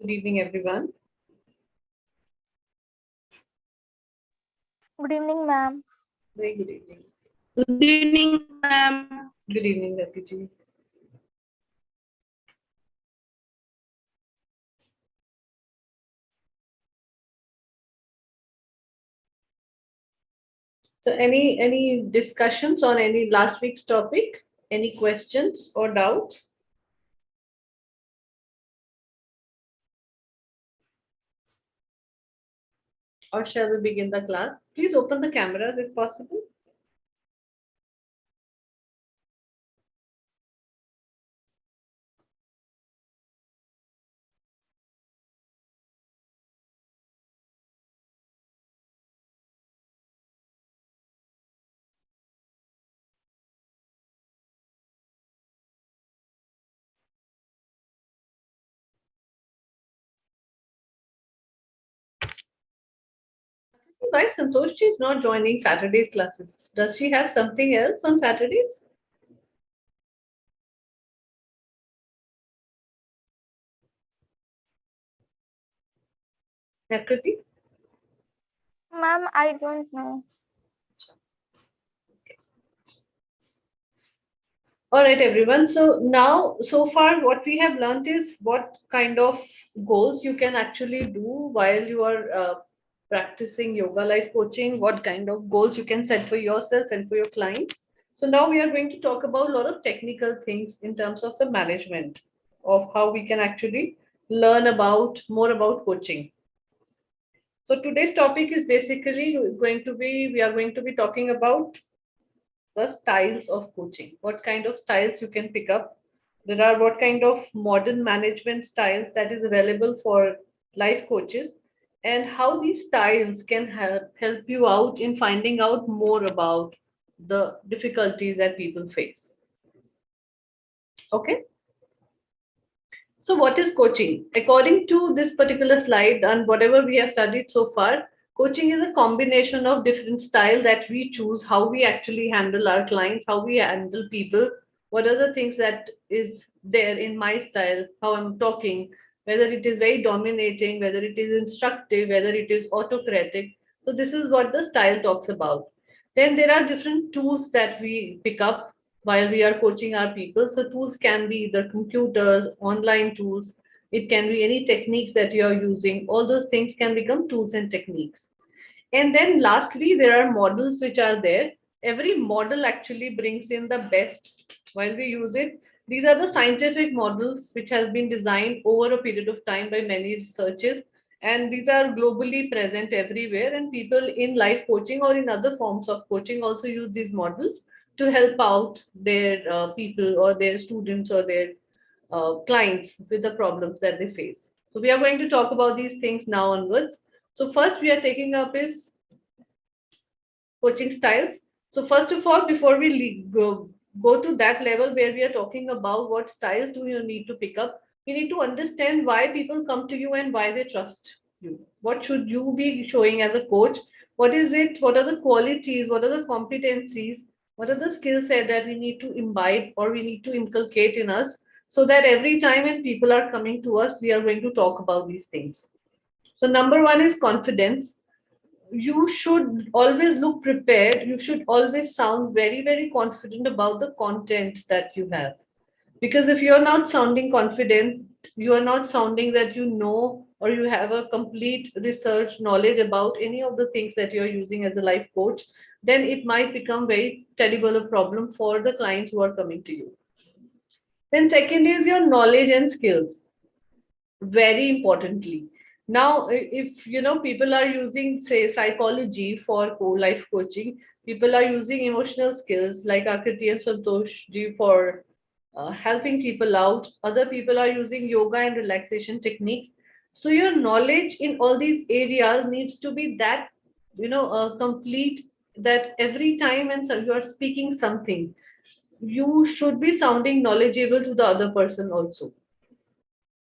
Good evening, everyone. Good evening, ma'am. Very good evening. Good evening, ma'am. Good evening, Ratiji. So, any discussions on any last week's topic? Any questions or doubts? Or shall we begin the class? Please open the cameras if possible. Why Santoshi is not joining Saturday's classes? Does she have something else on Saturdays? Nakriti? Ma'am, I don't know. All right, everyone. So now, so far, what we have learned is what kind of goals you can actually do while you are practicing yoga life coaching, what kind of goals you can set for yourself and for your clients. So now we are going to talk about a lot of technical things in terms of the management of how we can actually learn about more about coaching. So today's topic is basically going to be, we are going to be talking about the styles of coaching, what kind of styles you can pick up. There are what kind of modern management styles that is available for life coaches, and how these styles can help you out in finding out more about the difficulties that people face. Okay, so what is coaching? According to this particular slide and whatever we have studied so far, coaching is a combination of different style that we choose, how we actually handle our clients, how we handle people, what are the things that is there in my style, how I'm talking, whether it is very dominating, whether it is instructive, whether it is autocratic. So this is what the style talks about. Then there are different tools that we pick up while we are coaching our people. So tools can be either computers, online tools, it can be any techniques that you are using. All those things can become tools and techniques. And then lastly, there are models which are there. Every model actually brings in the best while we use it. These are the scientific models which has been designed over a period of time by many researchers. And these are globally present everywhere. And people in life coaching or in other forms of coaching also use these models to help out their people or their students or their clients with the problems that they face. So we are going to talk about these things now onwards. So first we are taking up is coaching styles. So first of all, before we go to that level where we are talking about what styles do you need to pick up, we need to understand why people come to you and why they trust you. What should you be showing as a coach? What is it? What are the qualities? What are the competencies? What are the skill set that we need to imbibe or we need to inculcate in us so that every time when people are coming to us, we are going to talk about these things. So number one is confidence. You should always look prepared. You should always sound very, very confident about the content that you have. Because if you're not sounding confident, you are not sounding that you know or you have a complete research knowledge about any of the things that you're using as a life coach, then it might become very terrible a problem for the clients who are coming to you. Then, second is your knowledge and skills, very importantly. Now if you know people are using say psychology for life coaching, people are using emotional skills like Akriti and Santosh ji for helping people out, other people are using yoga and relaxation techniques. So your knowledge in all these areas needs to be that complete, that every time when you are speaking something, you should be sounding knowledgeable to the other person also.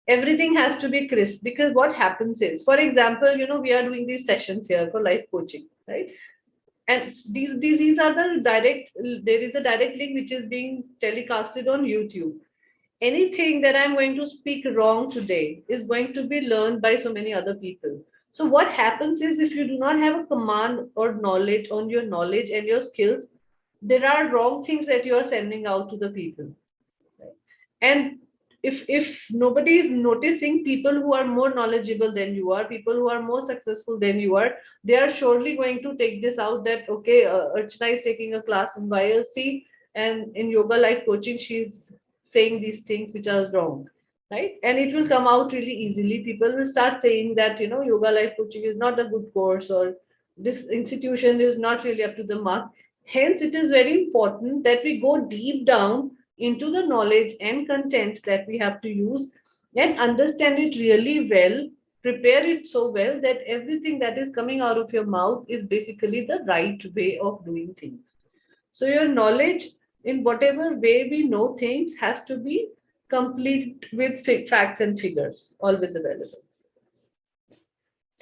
Everything has to be crisp, because what happens is, for example, we are doing these sessions here for life coaching, right? And these are the direct, there is a direct link which is being telecasted on YouTube. anything that I'm going to speak wrong today is going to be learned by so many other people. So what happens is, if you do not have a command or knowledge on your knowledge and your skills, there are wrong things that you are sending out to the people. Right? And if nobody is noticing people who are more knowledgeable than you are, people who are more successful than you are, they are surely going to take this out that, okay, Archana is taking a class in YLC, and in yoga life coaching she's saying these things which are wrong, right? And it will come out really easily. People will start saying that, yoga life coaching is not a good course, or this institution is not really up to the mark. Hence it is very important that we go deep down into the knowledge and content that we have to use, and understand it really well, prepare it so well that everything that is coming out of your mouth is basically the right way of doing things. So your knowledge, in whatever way we know things, has to be complete with facts and figures always available.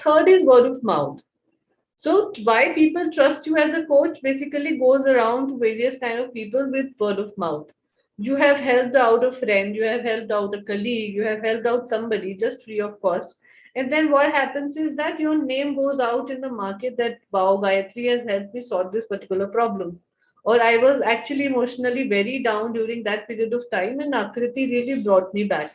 Third is word of mouth. So why people trust you as a coach basically goes around to various kind of people with word of mouth. You have helped out a friend, you have helped out a colleague, you have helped out somebody just free of cost. And then what happens is that your name goes out in the market that, wow, Gayatri has helped me solve this particular problem. Or I was actually emotionally very down during that period of time, and Akriti really brought me back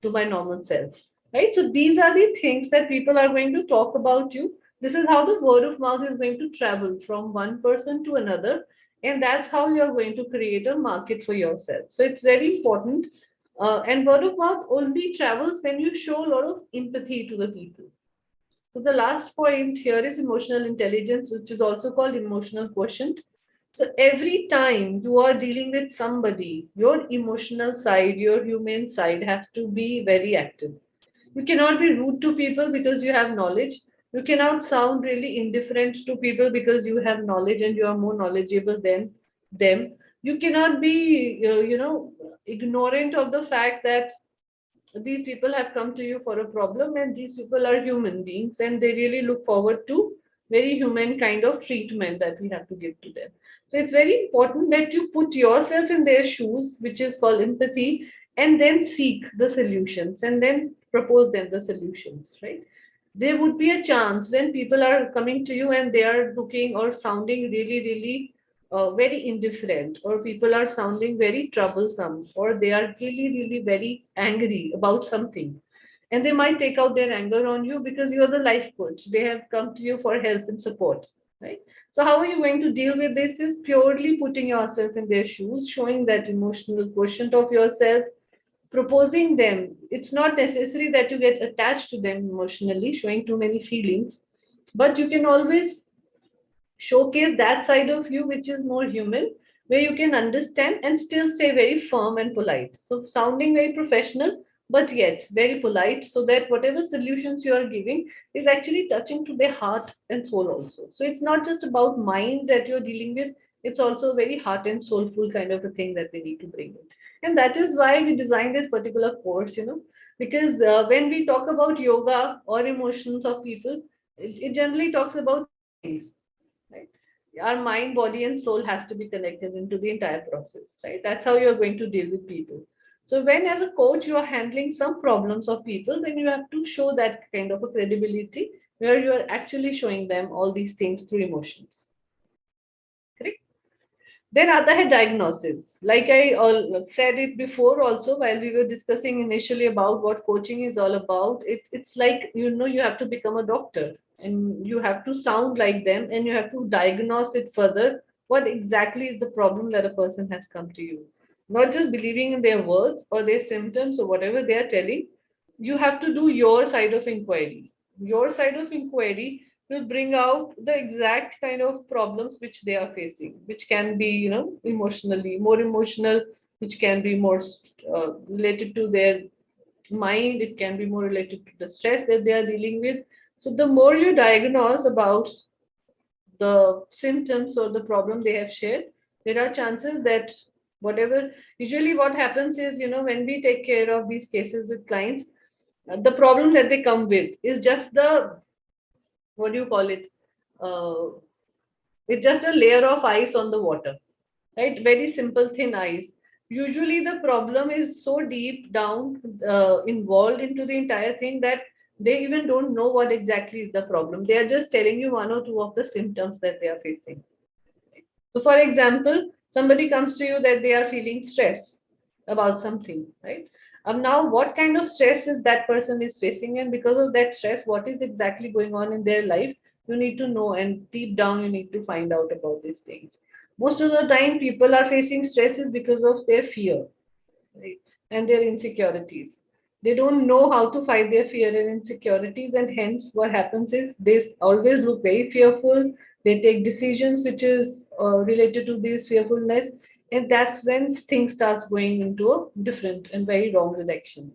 to my normal self. Right? So these are the things that people are going to talk about you. This is how the word of mouth is going to travel from one person to another, and that's how you're going to create a market for yourself. So it's very important. And word of mouth only travels when you show a lot of empathy to the people. So the last point here is emotional intelligence, which is also called emotional quotient. So every time you are dealing with somebody, your emotional side, your human side has to be very active. You cannot be rude to people because you have knowledge. You cannot sound really indifferent to people because you have knowledge and you are more knowledgeable than them. You cannot be, ignorant of the fact that these people have come to you for a problem, and these people are human beings and they really look forward to very human kind of treatment that we have to give to them. So it's very important that you put yourself in their shoes, which is called empathy, and then seek the solutions and then propose them the solutions, right? There would be a chance when people are coming to you and they are looking or sounding really, really very indifferent, or people are sounding very troublesome, or they are really, really very angry about something. And they might take out their anger on you because you're the life coach. They have come to you for help and support, right? So, how are you going to deal with this? Is purely putting yourself in their shoes, showing that emotional quotient of yourself, proposing them. It's not necessary that you get attached to them emotionally, showing too many feelings, but you can always showcase that side of you which is more human, where you can understand and still stay very firm and polite. So, sounding very professional, but yet very polite, so that whatever solutions you are giving is actually touching to their heart and soul also. So, it's not just about mind that you're dealing with, it's also a very heart and soulful kind of a thing that they need to bring in. And that is why we designed this particular course, because when we talk about yoga or emotions of people, it generally talks about three things, right? Our mind, body, and soul has to be connected into the entire process, right? That's how you're going to deal with people. So when as a coach you are handling some problems of people, then you have to show that kind of a credibility where you are actually showing them all these things through emotions. Correct? Then other head diagnosis. Like I said it before also while we were discussing initially about what coaching is all about. It's like, you have to become a doctor and you have to sound like them and you have to diagnose it further. What exactly is the problem that a person has come to you? Not just believing in their words or their symptoms or whatever they are telling. You have to do your side of inquiry. Your side of inquiry will bring out the exact kind of problems which they are facing, which can be, emotionally more emotional, which can be more related to their mind, it can be more related to the stress that they are dealing with. So the more you diagnose about the symptoms or the problem they have shared, there are chances that whatever, usually what happens is, when we take care of these cases with clients, the problem that they come with is just the, what do you call it, uh, it's just a layer of ice on the water, right? Very simple thin ice. Usually the problem is so deep down involved into the entire thing that they even don't know what exactly is the problem. They are just telling you one or two of the symptoms that they are facing. So, for example, somebody comes to you that they are feeling stress about something, right? Now, what kind of stress is that person is facing, and because of that stress, what is exactly going on in their life? You need to know, and deep down, you need to find out about these things. Most of the time, people are facing stress is because of their fear, right? And their insecurities. They don't know how to fight their fear and insecurities, and hence what happens is they always look very fearful. They take decisions which is related to this fearfulness, and that's when things starts going into a different and very wrong direction.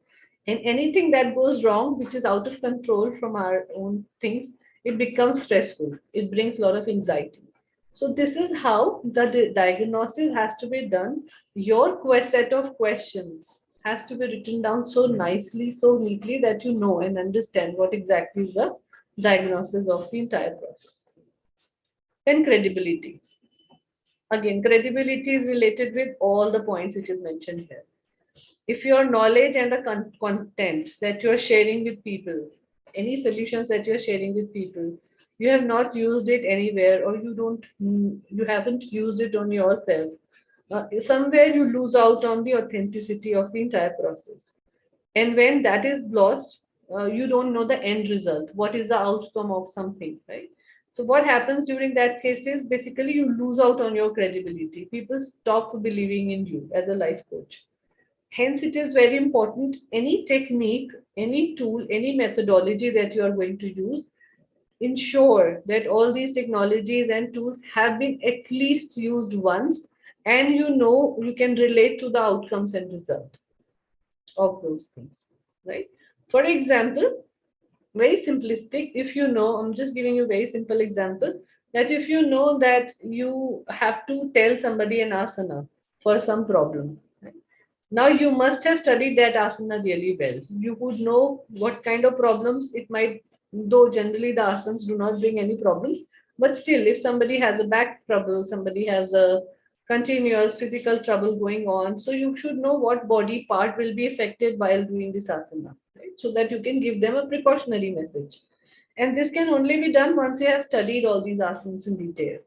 And anything that goes wrong, which is out of control from our own things, it becomes stressful. It brings a lot of anxiety. So this is how the diagnosis has to be done. Your set of questions has to be written down so nicely, so neatly that you know and understand what exactly is the diagnosis of the entire process. Then credibility. Again, credibility is related with all the points which is mentioned here. If your knowledge and the content that you are sharing with people, any solutions that you are sharing with people, you have not used it anywhere, or you haven't used it on yourself, somewhere you lose out on the authenticity of the entire process. And when that is lost, you don't know the end result. What is the outcome of something, right? So what happens during that case is basically you lose out on your credibility. People stop believing in you as a life coach. Hence, it is very important any technique, any tool, any methodology that you are going to use, ensure that all these technologies and tools have been at least used once, and you know you can relate to the outcomes and result of those things, right? For example, very simplistic, if you know, I'm just giving you a very simple example, that if you know that you have to tell somebody an asana for some problem, right? Now you must have studied that asana really well. You would know what kind of problems it might, though generally the asanas do not bring any problems. But still, if somebody has a back trouble, somebody has a continuous physical trouble going on, so you should know what body part will be affected while doing this asana, right? So that you can give them a precautionary message. And this can only be done once you have studied all these asanas in detail.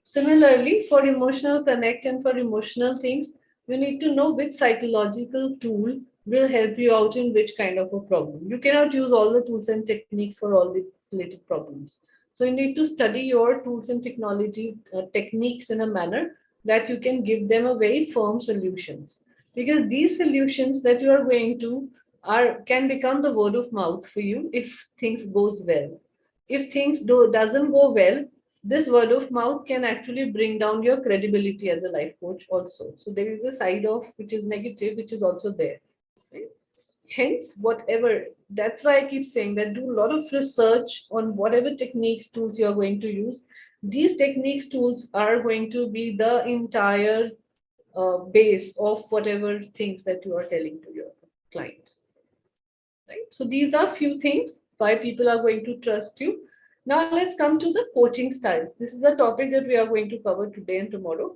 Similarly, for emotional connect and for emotional things, you need to know which psychological tool will help you out in which kind of a problem. You cannot use all the tools and techniques for all the related problems. So you need to study your tools and technology techniques in a manner that you can give them a very firm solutions. Because these solutions that you are going to are can become the word of mouth for you if things goes well. If things doesn't go well, this word of mouth can actually bring down your credibility as a life coach also. So there is a side of which is negative, which is also there, right? Hence, whatever, that's why I keep saying that do a lot of research on whatever techniques, tools you are going to use. These techniques, tools are going to be the entire base of whatever things that you are telling to your clients, right? So these are few things why people are going to trust you. Now let's come to the coaching styles. This is a topic that we are going to cover today and tomorrow.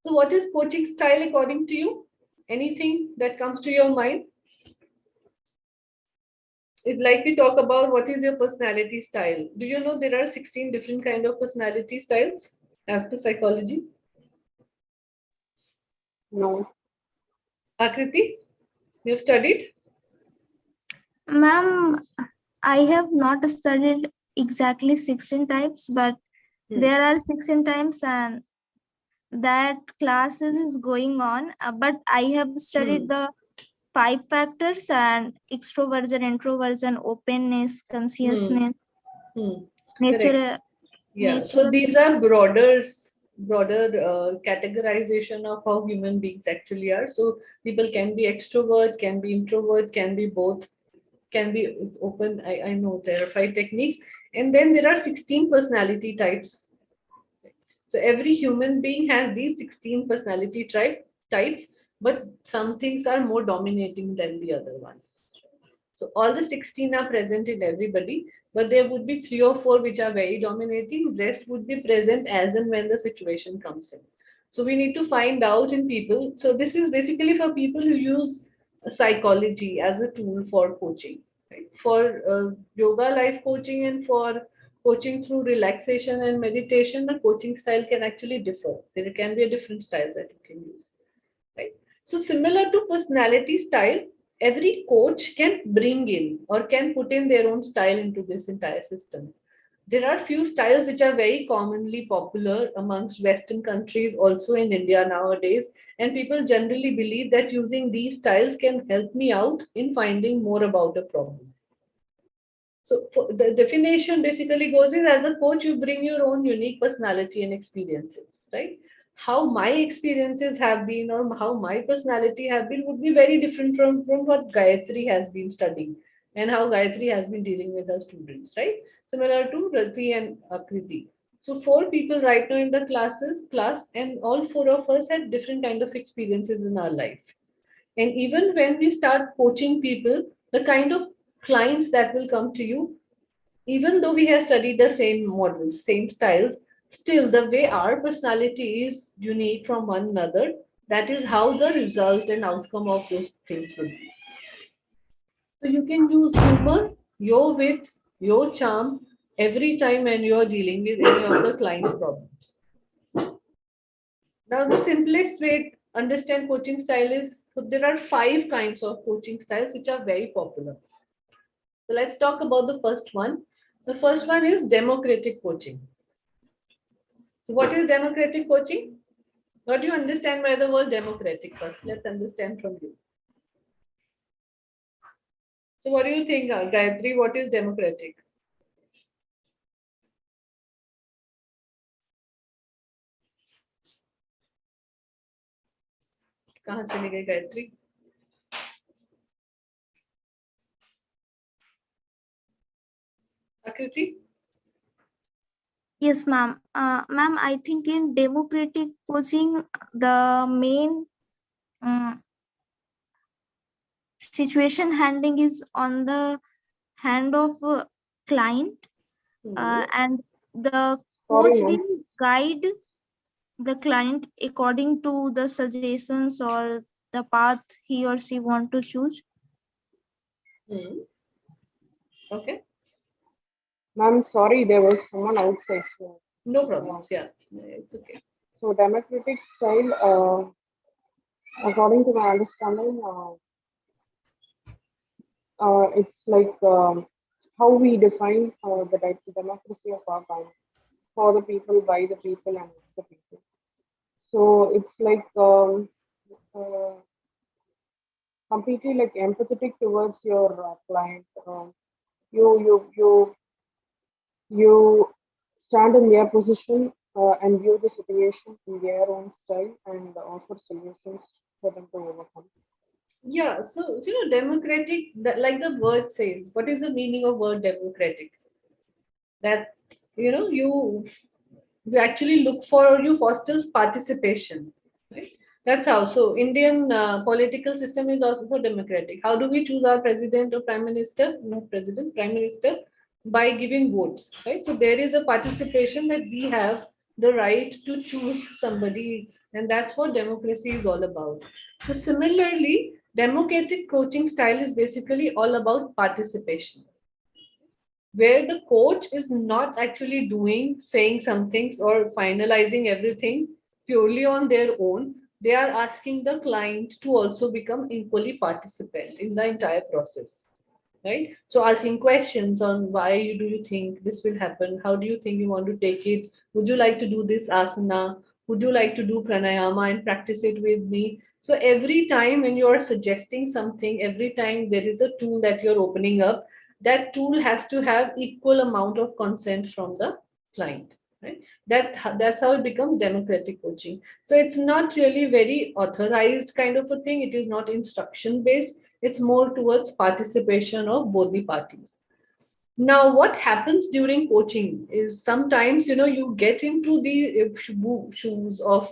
So what is coaching style according to you? Anything that comes to your mind? If like we talk about what is your personality style. Do you know there are 16 different kind of personality styles as per psychology? No. Akriti, you have studied? Ma'am, I have not studied exactly 16 types, but Hmm. there are 16 types and that classes is going on. But I have studied Hmm. the 5 factors and extroversion, introversion, openness, Hmm. consciousness, Hmm. Correct. nature, Yeah, so natural. these are broader categorization of how human beings actually are. So people can be extrovert, can be introvert, can be both, can be open. I know there are 5 techniques, and then there are 16 personality types. So every human being has these 16 personality types, but some things are more dominating than the other ones. So all the 16 are present in everybody, but there would be 3 or 4 which are very dominating. Rest would be present as and when the situation comes in. So we need to find out in people. So this is basically for people who use psychology as a tool for coaching, right? For yoga life coaching and for coaching through relaxation and meditation, the coaching style can actually differ. There can be a different style that you can use, right? So similar to personality style, every coach can bring in or can put in their own style into this entire system. There are few styles which are very commonly popular amongst Western countries, also in India nowadays, and people generally believe that using these styles can help me out in finding more about a problem. So the definition basically goes is, as a coach, you bring your own unique personality and experiences, right? How my experiences have been or how my personality have been would be very different from what Gayatri has been studying and how Gayatri has been dealing with her students, right? Similar to Rati and Akriti. So four people right now in the class, and all four of us had different kind of experiences in our life. And even when we start coaching people, the kind of clients that will come to you, even though we have studied the same models, same styles, still the way our personality is unique from one another, that is how the result and outcome of those things will be. So you can use humor, your wit, your charm every time when you are dealing with any of the client's problems. Now, the simplest way to understand coaching style is, so there are five kinds of coaching styles which are very popular. So let's talk about the first one. The first one is democratic coaching. So what is democratic coaching? What do you understand by the word democratic first? Let's understand from you. So what do you think, Gayatri? What is democratic? कहाँ चली गई Gayatri? Akriti? Yes, ma'am. Ma'am, I think in democratic coaching, the main situation handling is on the hand of client, and the Sorry, coach ma'am. will guide the client according to the suggestions or the path he or she want to choose. Okay. Ma'am, sorry, there was someone outside. So, No problems. Yeah, it's okay. so democratic style, according to my understanding, it's like how we define the democracy of our time for the people, by the people, and with the people. So it's like uh, completely like empathetic towards your client. You you stand in their position and view the situation in their own style and offer solutions for them to overcome. Yeah, so democratic, like the word says, what is the meaning of word democratic? That you actually look for or you fosters participation, right? That's how. So Indian political system is also democratic. How do we choose our president or prime minister? Not president, prime minister, by giving votes, right? So there is a participation that we have the right to choose somebody, and that's what democracy is all about. So similarly, democratic coaching style is basically all about participation, where the coach is not actually doing, saying some things or finalizing everything purely on their own. They are asking the client to also become equally participant in the entire process, right? So asking questions on why do you think this will happen? How do you think you want to take it? Would you like to do this asana? Would you like to do pranayama and practice it with me? So every time when you are suggesting something, every time there is a tool that you're opening up, that tool has to have equal amount of consent from the client, right? That's how it becomes democratic coaching. So it's not really very authorized kind of a thing. It is not instruction based. It's more towards participation of both the parties. Now, what happens during coaching is sometimes you get into the shoes of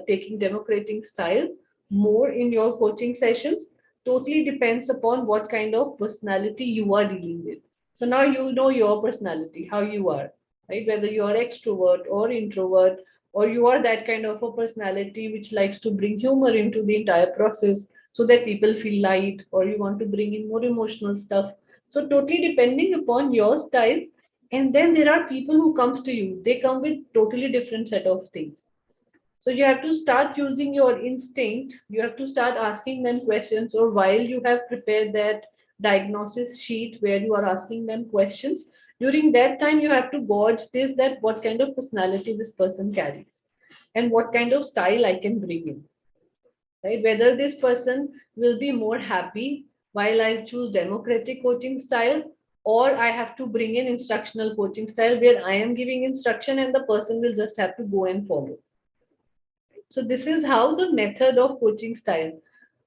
taking democratic style more in your coaching sessions. Totally depends upon what kind of personality you are dealing with. So now you know your personality, how you are, right? Whether you are extrovert or introvert, or you are that kind of a personality which likes to bring humor into the entire process so that people feel light, or you want to bring in more emotional stuff. So totally depending upon your style. And then there are people who comes to you, they come with totally different set of things. So you have to start using your instinct. You have to start asking them questions, or while you have prepared that diagnosis sheet where you are asking them questions, during that time you have to gauge this, that what kind of personality this person carries and what kind of style I can bring in. Right? Whether this person will be more happy while I choose democratic coaching style, or I have to bring in instructional coaching style where I am giving instruction and the person will just have to go and follow. So this is how the method of coaching style.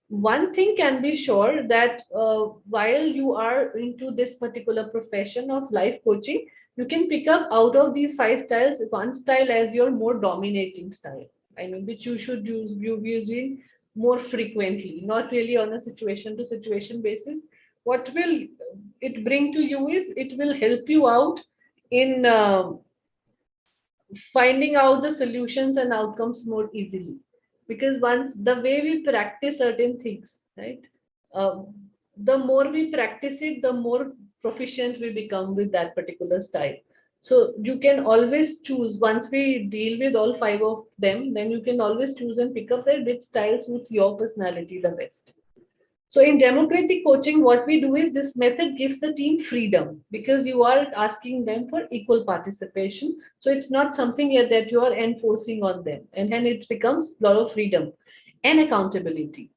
One thing can be sure that while you are into this particular profession of life coaching, you can pick up out of these five styles one style as your more dominating style. I mean, which you should use you using more frequently, not really on a situation to situation basis. What will it bring to you is it will help you out in finding out the solutions and outcomes more easily, because once the way we practice certain things, right, um, the more we practice it, the more proficient we become with that particular style. So you can always choose, once we deal with all five of them, then you can always choose and pick up that which style suits your personality the best. So in democratic coaching, what we do is this method gives the team freedom because you are asking them for equal participation. So it's not something yet that you are enforcing on them, and then it becomes a lot of freedom and accountability.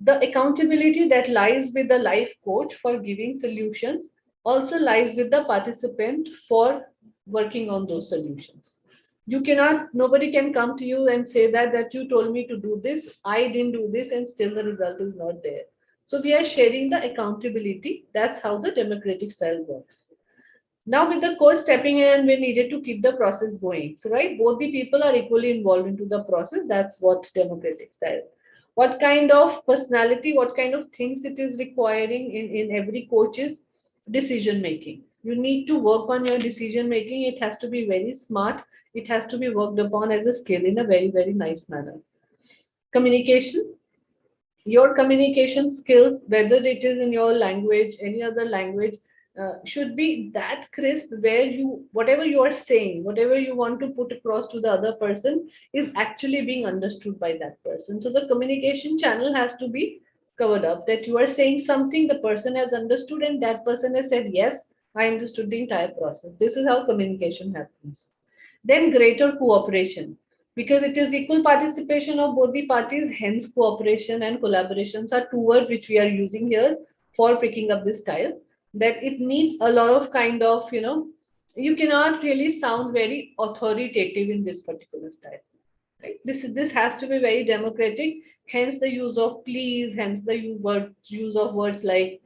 The accountability that lies with the life coach for giving solutions also lies with the participant for working on those solutions. You cannot, nobody can come to you and say that you told me to do this, I didn't do this, and still the result is not there. So we are sharing the accountability. That's how the democratic style works. Now with the coach stepping in, we needed to keep the process going. So right, both the people are equally involved into the process. That's what democratic style. What kind of personality, what kind of things it is requiring in every coach's decision making. You need to work on your decision making. It has to be very smart. It has to be worked upon as a skill in a very, very nice manner. Communication, your communication skills, whether it is in your language, any other language, should be that crisp where you, whatever you are saying, whatever you want to put across to the other person is actually being understood by that person. So the communication channel has to be covered up, that you are saying something the person has understood and that person has said, yes, I understood the entire process. This is how communication happens. Then greater cooperation, because it is equal participation of both the parties, hence cooperation and collaborations are two words which we are using here for picking up this style. That it needs a lot of kind of, you cannot really sound very authoritative in this particular style, right? This has to be very democratic, hence the use of please, hence the use of words like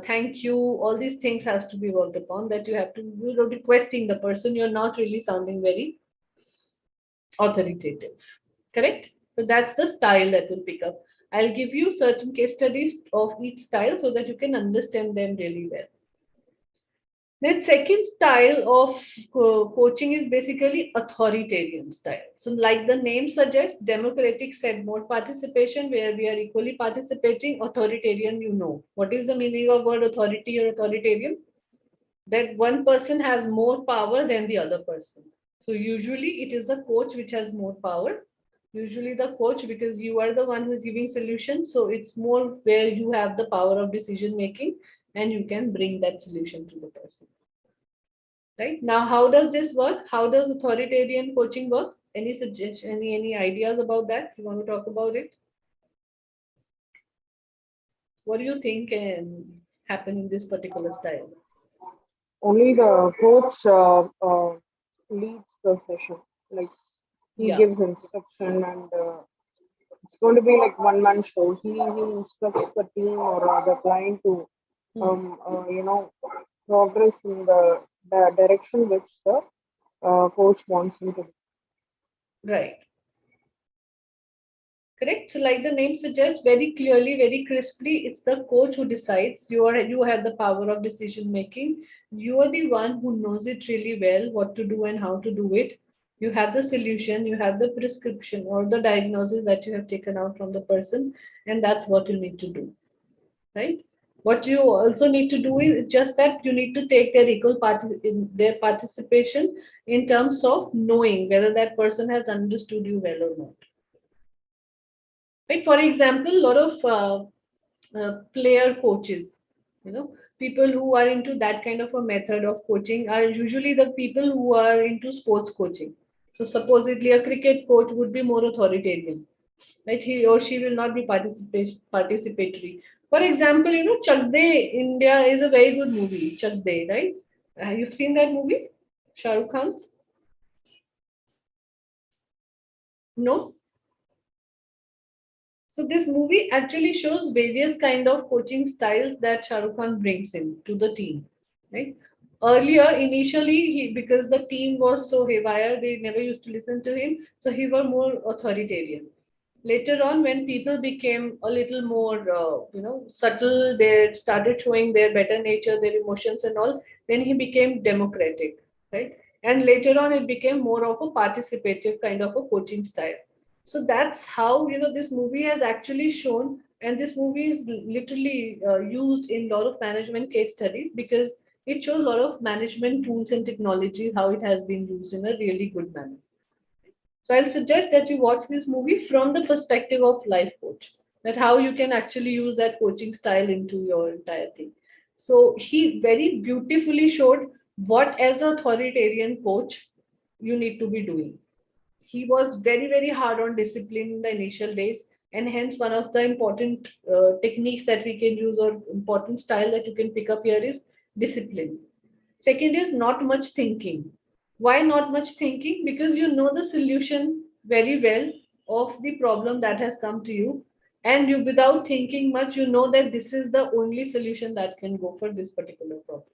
thank you. All these things has to be worked upon, that you have to, you're requesting the person, you're not really sounding very authoritative. Correct? So that's the style that will pick up. I'll give you certain case studies of each style so that you can understand them really well. Then second style of coaching is basically authoritarian style. So like the name suggests, democratic said more participation where we are equally participating. Authoritarian, you know. What is the meaning of word authority or authoritarian? That one person has more power than the other person. So usually it is the coach which has more power. Usually the coach, because you are the one who is giving solutions. So it's more where you have the power of decision making and you can bring that solution to the person. Right now, how does this work? How does authoritarian coaching works? Any suggestion, any ideas about that? You want to talk about it? What do you think can happen in this particular style? Only the coach leads the session. Like he Yeah. gives instruction, and it's going to be like one man show. He instructs the team or the client to Hmm. progress in the direction which the coach wants him to do. Right. Correct. So, like the name suggests, very clearly, very crisply, it's the coach who decides. You have the power of decision making. You are the one who knows it really well, what to do and how to do it. You have the solution, you have the prescription or the diagnosis that you have taken out from the person, and that's what you need to do, right? What you also need to do is just that you need to take their equal part in their participation in terms of knowing whether that person has understood you well or not. Right? For example, a lot of player coaches, people who are into that kind of a method of coaching are usually the people who are into sports coaching. So supposedly a cricket coach would be more authoritarian, right? He or she will not be participatory. For example, Chak De India is a very good movie. Chak De, right? You've seen that movie, Shah Rukh Khan's? No. So this movie actually shows various kind of coaching styles that Shah Rukh Khan brings in to the team, right? Earlier, initially, because the team was so haywire, they never used to listen to him, so he was more authoritarian. Later on, when people became a little more, subtle, they started showing their better nature, their emotions and all, then he became democratic, right? And later on, it became more of a participative kind of a coaching style. So that's how, this movie has actually shown, and this movie is literally used in a lot of management case studies because it shows a lot of management tools and technology, how it has been used in a really good manner. So I'll suggest that you watch this movie from the perspective of life coach, that how you can actually use that coaching style into your entire thing. So he very beautifully showed what as an authoritarian coach you need to be doing. He was very, very hard on discipline in the initial days, and hence one of the important techniques that we can use or important style that you can pick up here is discipline. Second is not much thinking. Why not much thinking? Because you know the solution very well of the problem that has come to you, and you without thinking much, you know that this is the only solution that can go for this particular problem,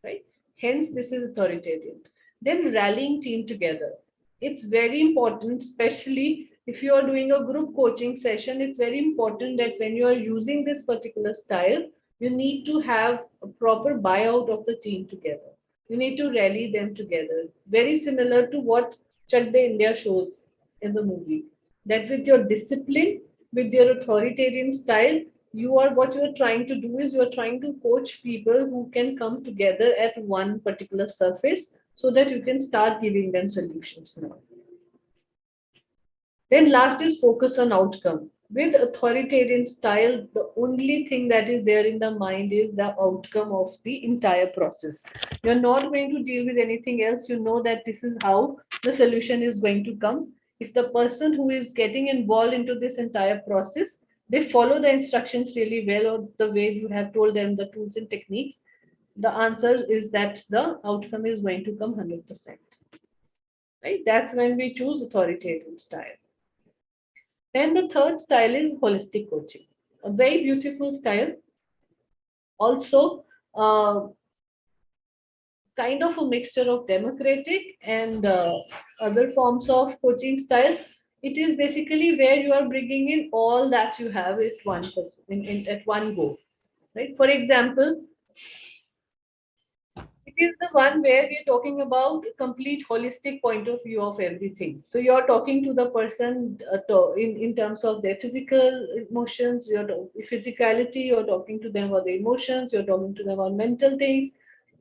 right? Hence, this is authoritarian. Then rallying team together. It's very important, especially if you are doing a group coaching session. It's very important that when you are using this particular style, you need to have a proper buyout of the team together. You need to rally them together. Very similar to what Chak De India shows in the movie. That with your discipline, with your authoritarian style, what you are trying to do is you are trying to coach people who can come together at one particular surface so that you can start giving them solutions now. Then last is focus on outcome. With authoritarian style, the only thing that is there in the mind is the outcome of the entire process. You're not going to deal with anything else. You know that this is how the solution is going to come. If the person who is getting involved into this entire process, they follow the instructions really well, or the way you have told them the tools and techniques, the answer is that the outcome is going to come 100%. Right? That's when we choose authoritarian style. Then the third style is holistic coaching, a very beautiful style. Also, kind of a mixture of democratic and other forms of coaching style. It is basically where you are bringing in all that you have at at one go. Right? For example, it is the one where we're talking about a complete holistic point of view of everything. So you're talking to the person in terms of their physical emotions, physicality, you're talking to them about the emotions, you're talking to them about mental things,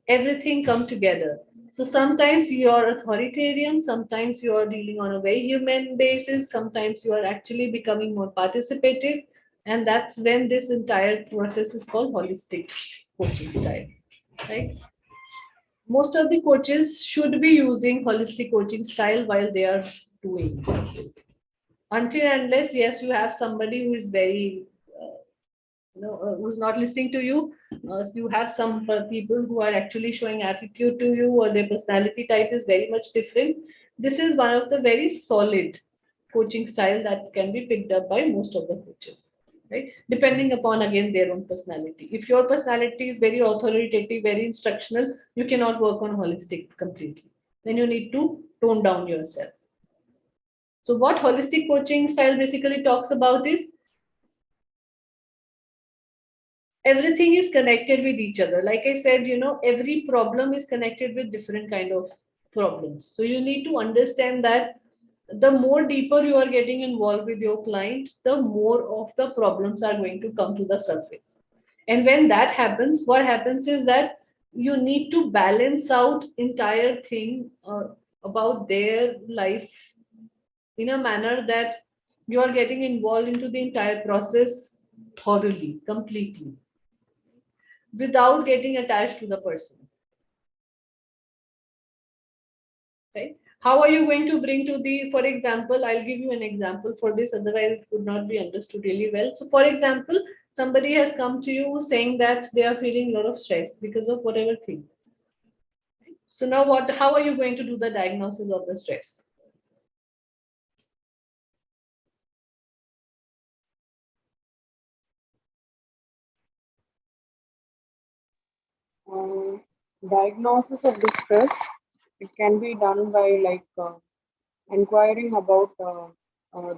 everything come together. So sometimes you are authoritarian, sometimes you are dealing on a very human basis, sometimes you are actually becoming more participative, and that's when this entire process is called holistic coaching style, right? Most of the coaches should be using holistic coaching style while they are doing this. Until and unless, yes, you have somebody who is very, who's not listening to you. You have some people who are actually showing attitude to you, or their personality type is very much different. This is one of the very solid coaching style that can be picked up by most of the coaches, right? Depending upon again their own personality. If your personality is very authoritative, very instructional, you cannot work on holistic completely. Then you need to tone down yourself. So what holistic coaching style basically talks about is everything is connected with each other. Like I said, every problem is connected with different kind of problems. So you need to understand that the more deeper you are getting involved with your client, the more of the problems are going to come to the surface. And when that happens, what happens is that you need to balance out entire thing about their life in a manner that you are getting involved into the entire process thoroughly, completely, without getting attached to the person. Right? How are you going to bring to the, for example, I'll give you an example for this, otherwise it would not be understood really well. So, for example, somebody has come to you saying that they are feeling a lot of stress because of whatever thing. So now how are you going to do the diagnosis of the stress? Diagnosis of distress, it can be done by like inquiring about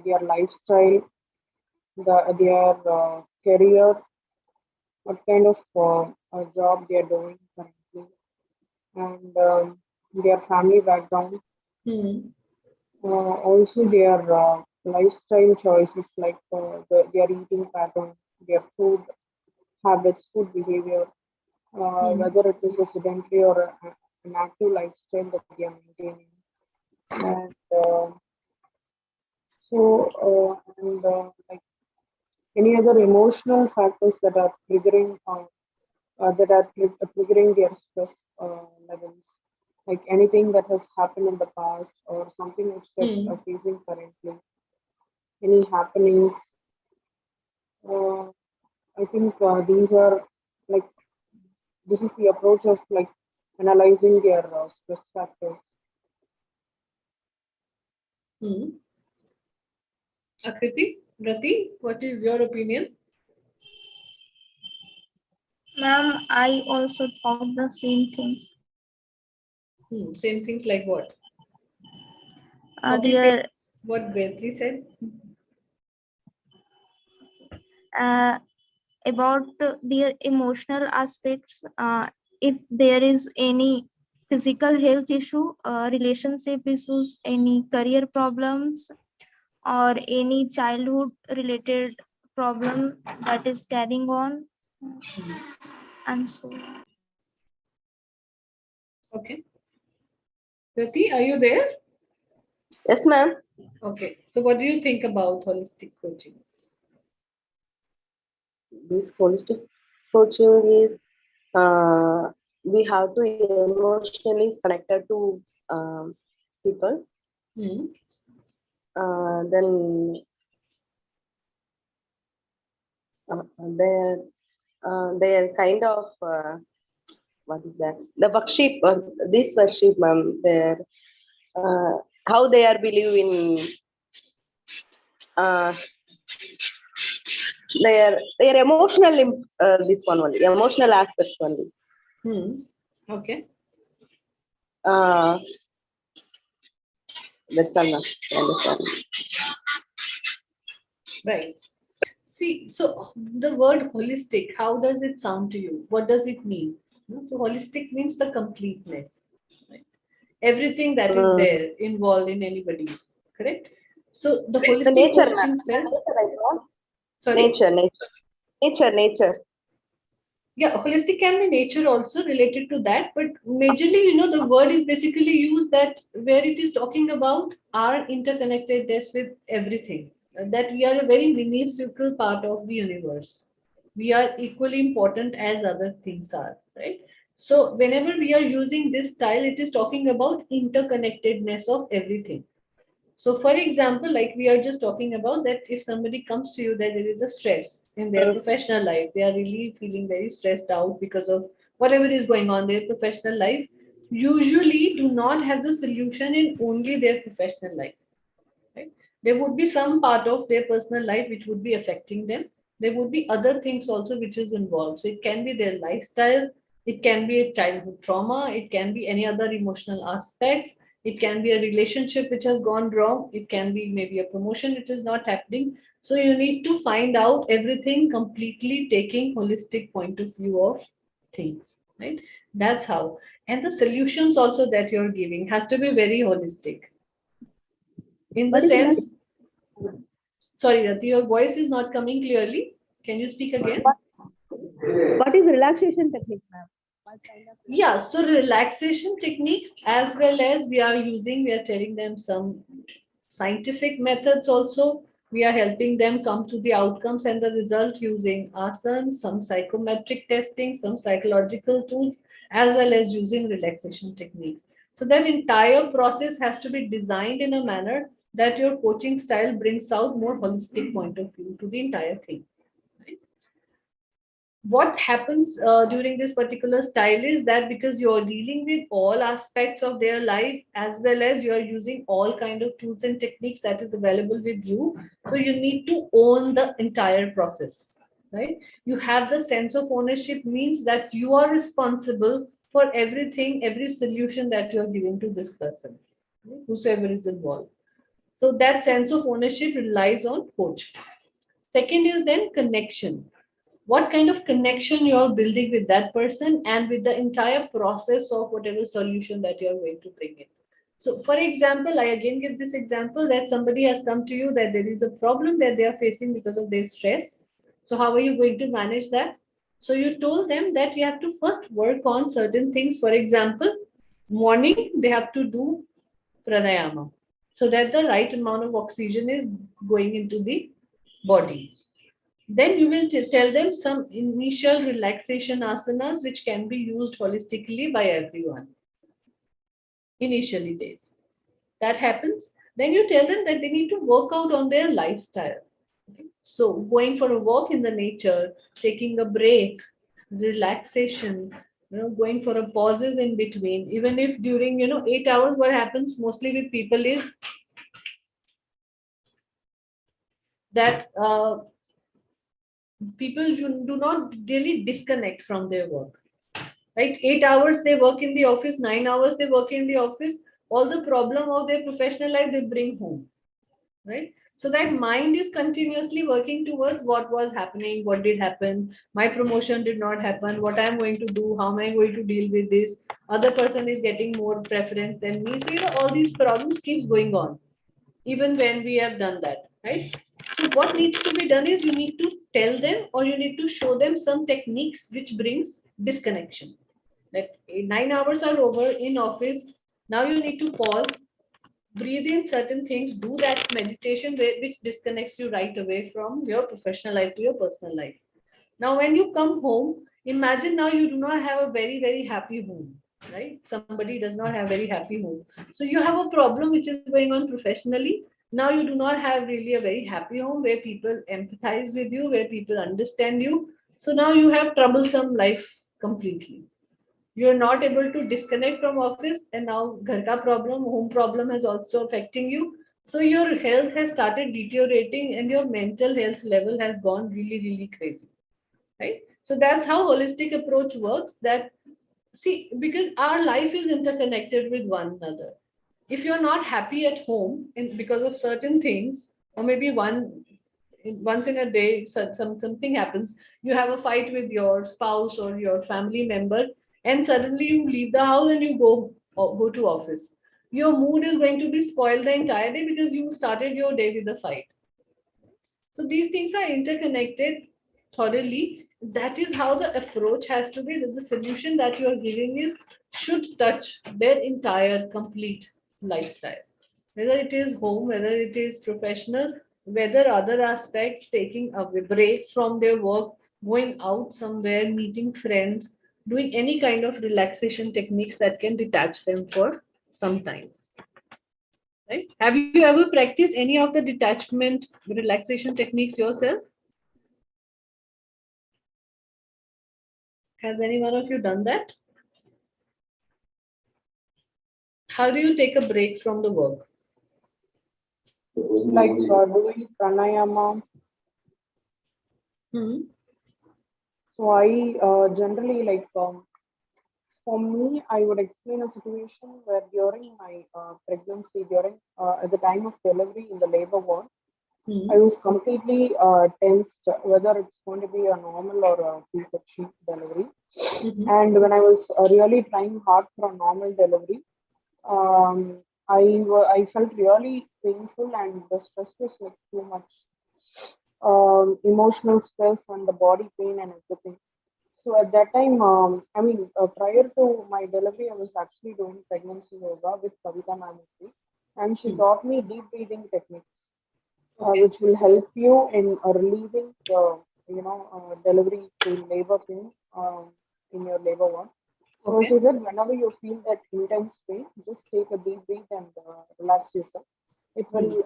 their lifestyle, their career, what kind of job they are doing currently, and their family background. Hmm. Also, their lifestyle choices like their eating pattern, their food habits, food behavior, Hmm. whether it is a sedentary or an active lifestyle that they are maintaining. And like any other emotional factors that are triggering their stress levels, like anything that has happened in the past or something which they're Hmm. facing currently, any happenings. Uh, I think these are like this is the approach of like analyzing their stress factors. Hmm. Akriti, Rati, what is your opinion? Ma'am, I also thought the same things. Hmm. Same things like what? Copy paste Their what Gayatri said. uh, about their emotional aspects. If there is any physical health issue, relationship issues, any career problems, or any childhood related problem that is carrying on, and so on. Okay. Rati, are you there? Yes, ma'am. Okay. So what do you think about holistic coaching? This holistic coaching is we have to emotionally connected to people. Hmm. Then they're kind of what is that? The worksheet or this worksheet, ma'am. They're uh, how they are believe in uh, their emotional this one only emotional aspects only. Hmm. Okay. Uh, that's all, ma'am. I understand. Right. See, so the word holistic, how does it sound to you? What does it mean? No, so holistic means the completeness. Right? Everything that is Mm. there involved in anybody. Correct? So the The holistic nature, ma'am. coaching style. Nature, I thought. Sorry. Nature. Yeah, holistic can be nature also related to that, but majorly, the word is basically used that where it is talking about our interconnectedness with everything, that we are a very minuscule part of the universe. We are equally important as other things are, right? So, whenever we are using this style, it is talking about interconnectedness of everything. So, for example, like we are just talking about that if somebody comes to you that there is a stress in their professional life, they are really feeling very stressed out because of whatever is going on in their professional life, usually do not have the solution in only their professional life. Right? There would be some part of their personal life which would be affecting them. There would be other things also which is involved. So it can be their lifestyle, it can be a childhood trauma, it can be any other emotional aspects, it can be a relationship which has gone wrong, it can be maybe a promotion which is not happening. So you need to find out everything completely taking holistic point of view of things, right? That's how. And the solutions also that you're giving has to be very holistic. In the What is sense, sorry, Rati, your voice is not coming clearly. Can you speak again? what is relaxation technique, ma'am? What kind of Yeah, so relaxation techniques, as well as we are telling them some scientific methods also. We are helping them come to the outcomes and the result using asanas, some psychometric testing, some psychological tools, as well as using relaxation techniques. So that entire process has to be designed in a manner that your coaching style brings out more holistic point of view to the entire thing. What happens during this particular style is that because you're dealing with all aspects of their life, as well as you're using all kind of tools and techniques that is available with you, so you need to own the entire process, right? You have the sense of ownership, means that you are responsible for everything, every solution that you're giving to this person, right? Whosoever is involved. So that sense of ownership relies on coach. Second is then connection. What kind of connection you're building with that person and with the entire process of whatever solution that you're going to bring in. So, for example, I again give this example that somebody has come to you that there is a problem that they are facing because of their stress. So, how are you going to manage that? So, you told them that you have to first work on certain things. For example, morning they have to do pranayama so that the right amount of oxygen is going into the body. Then you will tell them some initial relaxation asanas which can be used holistically by everyone initially days. That happens. Then you tell them that they need to work out on their lifestyle. Okay? So going for a walk in the nature, taking a break, relaxation, going for a pauses in between. Even if during 8 hours, what happens mostly with people is that people do not really disconnect from their work, right? 8 hours they work in the office, 9 hours they work in the office, all the problem of their professional life they bring home, right? So that mind is continuously working towards what was happening, what did happen, my promotion did not happen, what I'm going to do, how am I going to deal with this, other person is getting more preference than me. So all these problems keeps going on even when we have done that, right? So what needs to be done is you need to tell them or you need to show them some techniques which brings disconnection. That 9 hours are over in office. Now you need to pause, breathe in certain things, do that meditation which disconnects you right away from your professional life to your personal life. Now, when you come home, imagine now you do not have a very, very happy home, right? Somebody does not have very happy home. So you have a problem which is going on professionally. Now you do not have really a very happy home where people empathize with you, where people understand you. So now you have troublesome life completely. You're not able to disconnect from office, and now ghar ka problem, home problem is also affecting you. So your health has started deteriorating and your mental health level has gone really, really crazy, right? So that's how holistic approach works. That, see, because our life is interconnected with one another. If you're not happy at home and because of certain things, or maybe once in a day something happens, you have a fight with your spouse or your family member, and suddenly you leave the house and you go to office, your mood is going to be spoiled the entire day because you started your day with a fight. So these things are interconnected thoroughly. That is how the approach has to be. That the solution that you are giving is should touch their entire complete lifestyle, whether it is home, whether it is professional, whether other aspects, taking a break from their work, going out somewhere, meeting friends, doing any kind of relaxation techniques that can detach them for some time. Right? Have you ever practiced any of the detachment relaxation techniques yourself? Has any one of you done that? How do you take a break from the work? Like doing pranayama. Hmm. So I generally like for me, I would explain a situation where during my pregnancy, during at the time of delivery in the labor ward, I was completely tensed, whether it's going to be a normal or a C-section delivery. And when I was really trying hard for a normal delivery, I felt really painful, and the stress was like too much, emotional stress and the body pain and everything. So at that time, prior to my delivery, I was actually doing pregnancy yoga with Kavita ma'am, and she taught me deep breathing techniques, which will help you in relieving the delivery to labor pain in your labor ward. So she said, whenever you feel that intense pain, just take a deep breath and relax yourself. It will,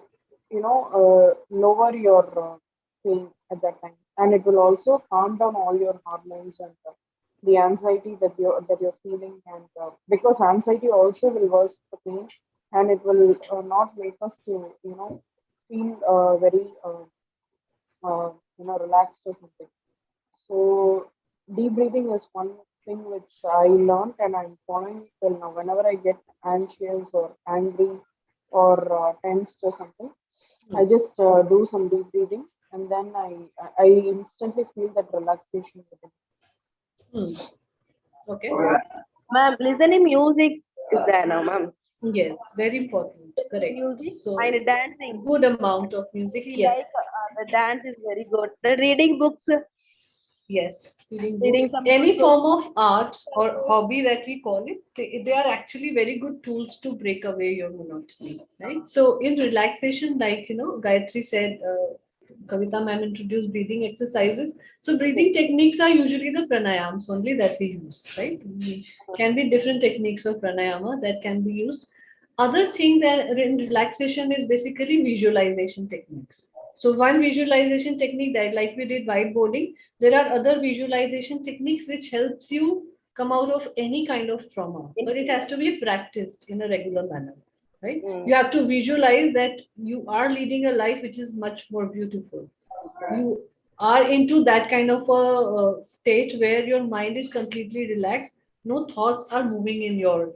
lower your pain at that time, and it will also calm down all your hormones and the anxiety that you're feeling. And because anxiety also will worsen the pain, and it will not make us to feel very relaxed or something. So deep breathing is one thing which I learned and I'm following till now. Whenever I get anxious or angry or tensed or something, I just do some deep breathing, and then I instantly feel that relaxation within. Okay. Ma'am, listening music is there now, ma'am. Yes, very important. Correct. Music So and dancing. good amount of music. We Yes. like the dance is very good. The reading books, Yes, reading reading books, some any good books. form of art or hobby that we call it, they are actually very good tools to break away your monotony, right? So in relaxation, like Gayatri said, Kavita ma'am introduced breathing exercises. So breathing techniques are usually the pranayams only that we use, right? Can be different techniques of pranayama that can be used. Other thing that in relaxation is basically visualization techniques. So one visualization technique that like we did whiteboarding, there are other visualization techniques which helps you come out of any kind of trauma, but it has to be practiced in a regular manner, right? You have to visualize that you are leading a life which is much more beautiful. You are into that kind of a state where your mind is completely relaxed, no thoughts are moving in your.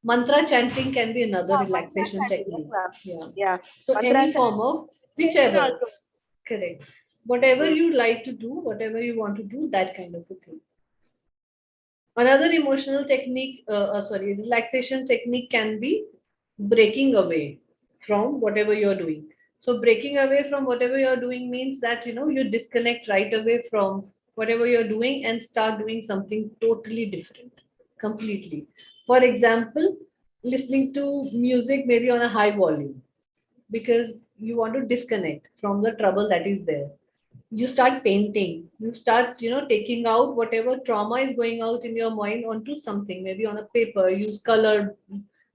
Mantra chanting can be another Yeah, mantra relaxation chanting, yes, technique. ma'am. Yeah. Yeah, So mantra any form chanting, of meditation whichever. also. Correct. Whatever Mm. you like to do, whatever you want to do, that kind of a thing. Another emotional technique, relaxation technique can be breaking away from whatever you're doing. So breaking away from whatever you're doing means that you disconnect right away from whatever you're doing and start doing something totally different, completely. For example, listening to music maybe on a high volume because you want to disconnect from the trouble that is there. You start painting, you start taking out whatever trauma is going out in your mind onto something, maybe on a paper. Use colored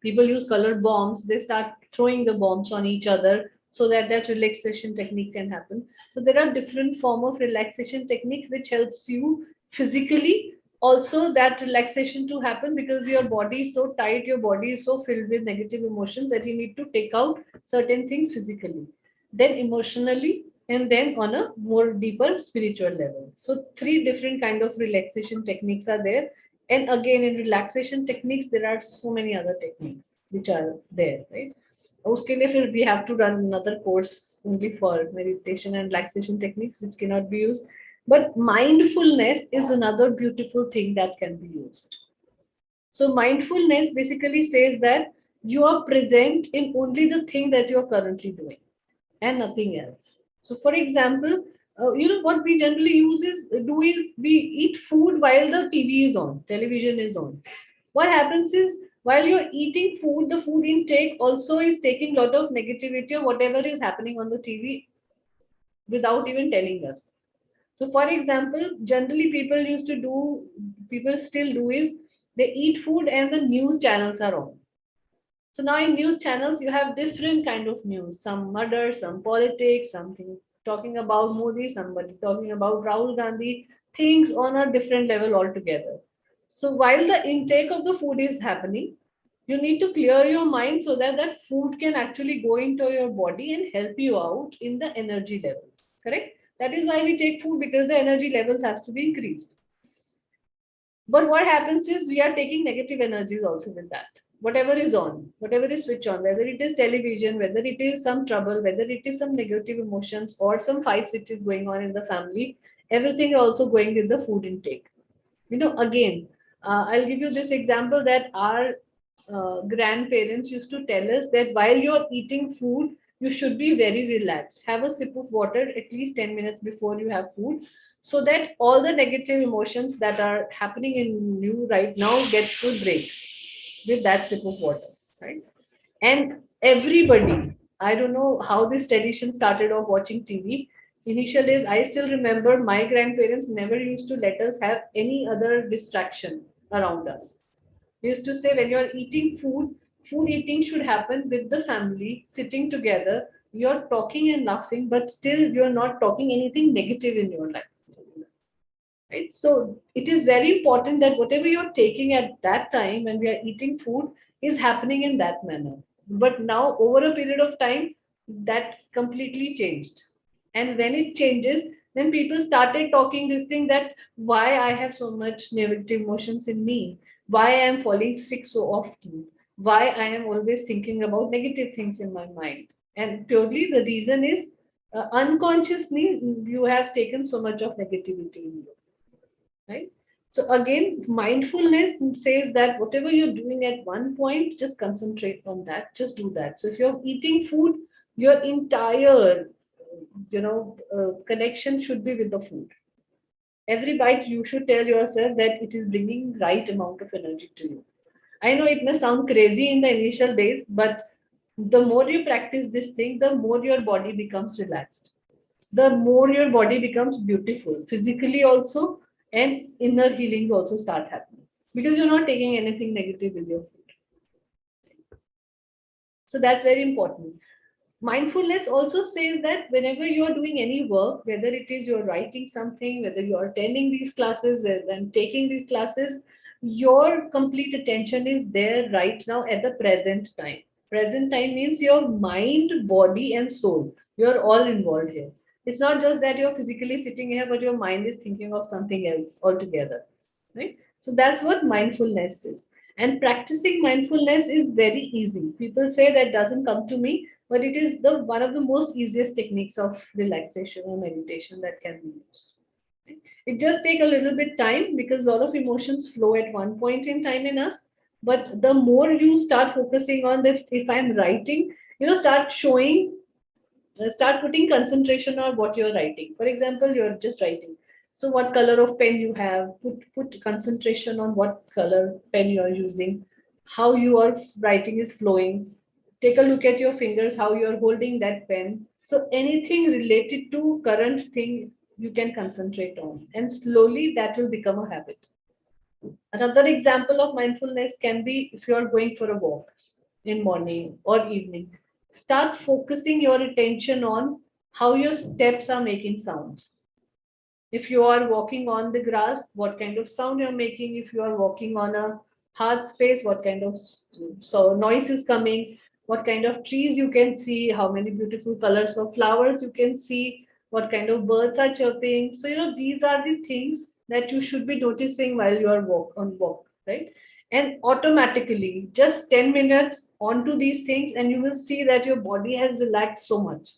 People use colored bombs, they start throwing the bombs on each other so that that relaxation technique can happen. So there are different form of relaxation techniques which helps you physically also that relaxation to happen, because your body is so tight, your body is so filled with negative emotions that you need to take out certain things physically, then emotionally, and then on a more deeper spiritual level. So three different kind of relaxation techniques are there. And again, in relaxation techniques there are so many other techniques which are there, right? उसके लिए फिर we have to run another course only for meditation and relaxation techniques which cannot be used. But mindfulness is another beautiful thing that can be used. So mindfulness basically says that you are present in only the thing that you are currently doing and nothing else. So, for example, what we generally do is we eat food while the TV is on, television is on. What happens is while you're eating food, the food intake also is taking a lot of negativity or whatever is happening on the TV without even telling us. So, for example, generally people still do is they eat food and the news channels are on. So now in news channels, you have different kind of news, some murder, some politics, something talking about Modi, somebody talking about Rahul Gandhi, things on a different level altogether. So while the intake of the food is happening, you need to clear your mind so that that food can actually go into your body and help you out in the energy levels. Correct? That is why we take food, because the energy levels has to be increased. But what happens is we are taking negative energies also with that. whatever is on, whatever is switched on, whether it is television, whether it is some trouble, whether it is some negative emotions or some fights which is going on in the family, everything also going with the food intake. Again, I'll give you this example that our grandparents used to tell us that while you're eating food, you should be very relaxed. Have a sip of water at least 10 minutes before you have food, so that all the negative emotions that are happening in you right now get to break with that sip of water, right? And everybody, I don't know how this tradition started of watching TV. Initial days, I still remember my grandparents never used to let us have any other distraction around us. We used to say when you're eating food, food eating should happen with the family, sitting together. You're talking and laughing, but still you're not talking anything negative in your life. Right? So it is very important that whatever you're taking at that time when we are eating food is happening in that manner. But now, over a period of time, that completely changed. And when it changes, then people started talking this thing that why I have so much negative emotions in me, why I am falling sick so often, why I am always thinking about negative things in my mind. And purely the reason is unconsciously you have taken so much of negativity in you, right? So again, mindfulness says that whatever you're doing at one point, just concentrate on that, just do that. So if you're eating food, your entire connection should be with the food. Every bite you should tell yourself that it is bringing right amount of energy to you. I know it may sound crazy in the initial days, but the more you practice this thing, the more your body becomes relaxed, the more your body becomes beautiful physically also, and inner healing also start happening because you're not taking anything negative with your food. So that's very important. Mindfulness also says that whenever you are doing any work, whether it is you're writing something, whether you're attending these classes, whether I'm taking these classes, your complete attention is there right now at the present time. Present time means your mind, body, and soul. You're all involved here. It's not just that you're physically sitting here, but your mind is thinking of something else altogether. Right? So that's what mindfulness is. And practicing mindfulness is very easy. People say that doesn't come to me, but it is the one of the most easiest techniques of relaxation or meditation that can be used. It just take a little bit time because a lot of emotions flow at one point in time in us. But the more you start focusing on the, if I'm writing, start showing, start putting concentration on what you're writing. For example, you're just writing. So what color of pen you have, put concentration on what color pen you are using, how your writing is flowing. Take a look at your fingers, how you are holding that pen. So anything related to current thing you can concentrate on, and slowly that will become a habit. Another example of mindfulness can be if you are going for a walk in morning or evening. Start focusing your attention on how your steps are making sounds. If you are walking on the grass, what kind of sound you're making? If you are walking on a hard space, what kind of noise is coming? What kind of trees you can see? How many beautiful colors of flowers you can see? What kind of birds are chirping? So these are the things that you should be noticing while you are walk, right? And automatically, just 10 minutes onto these things, and you will see that your body has relaxed so much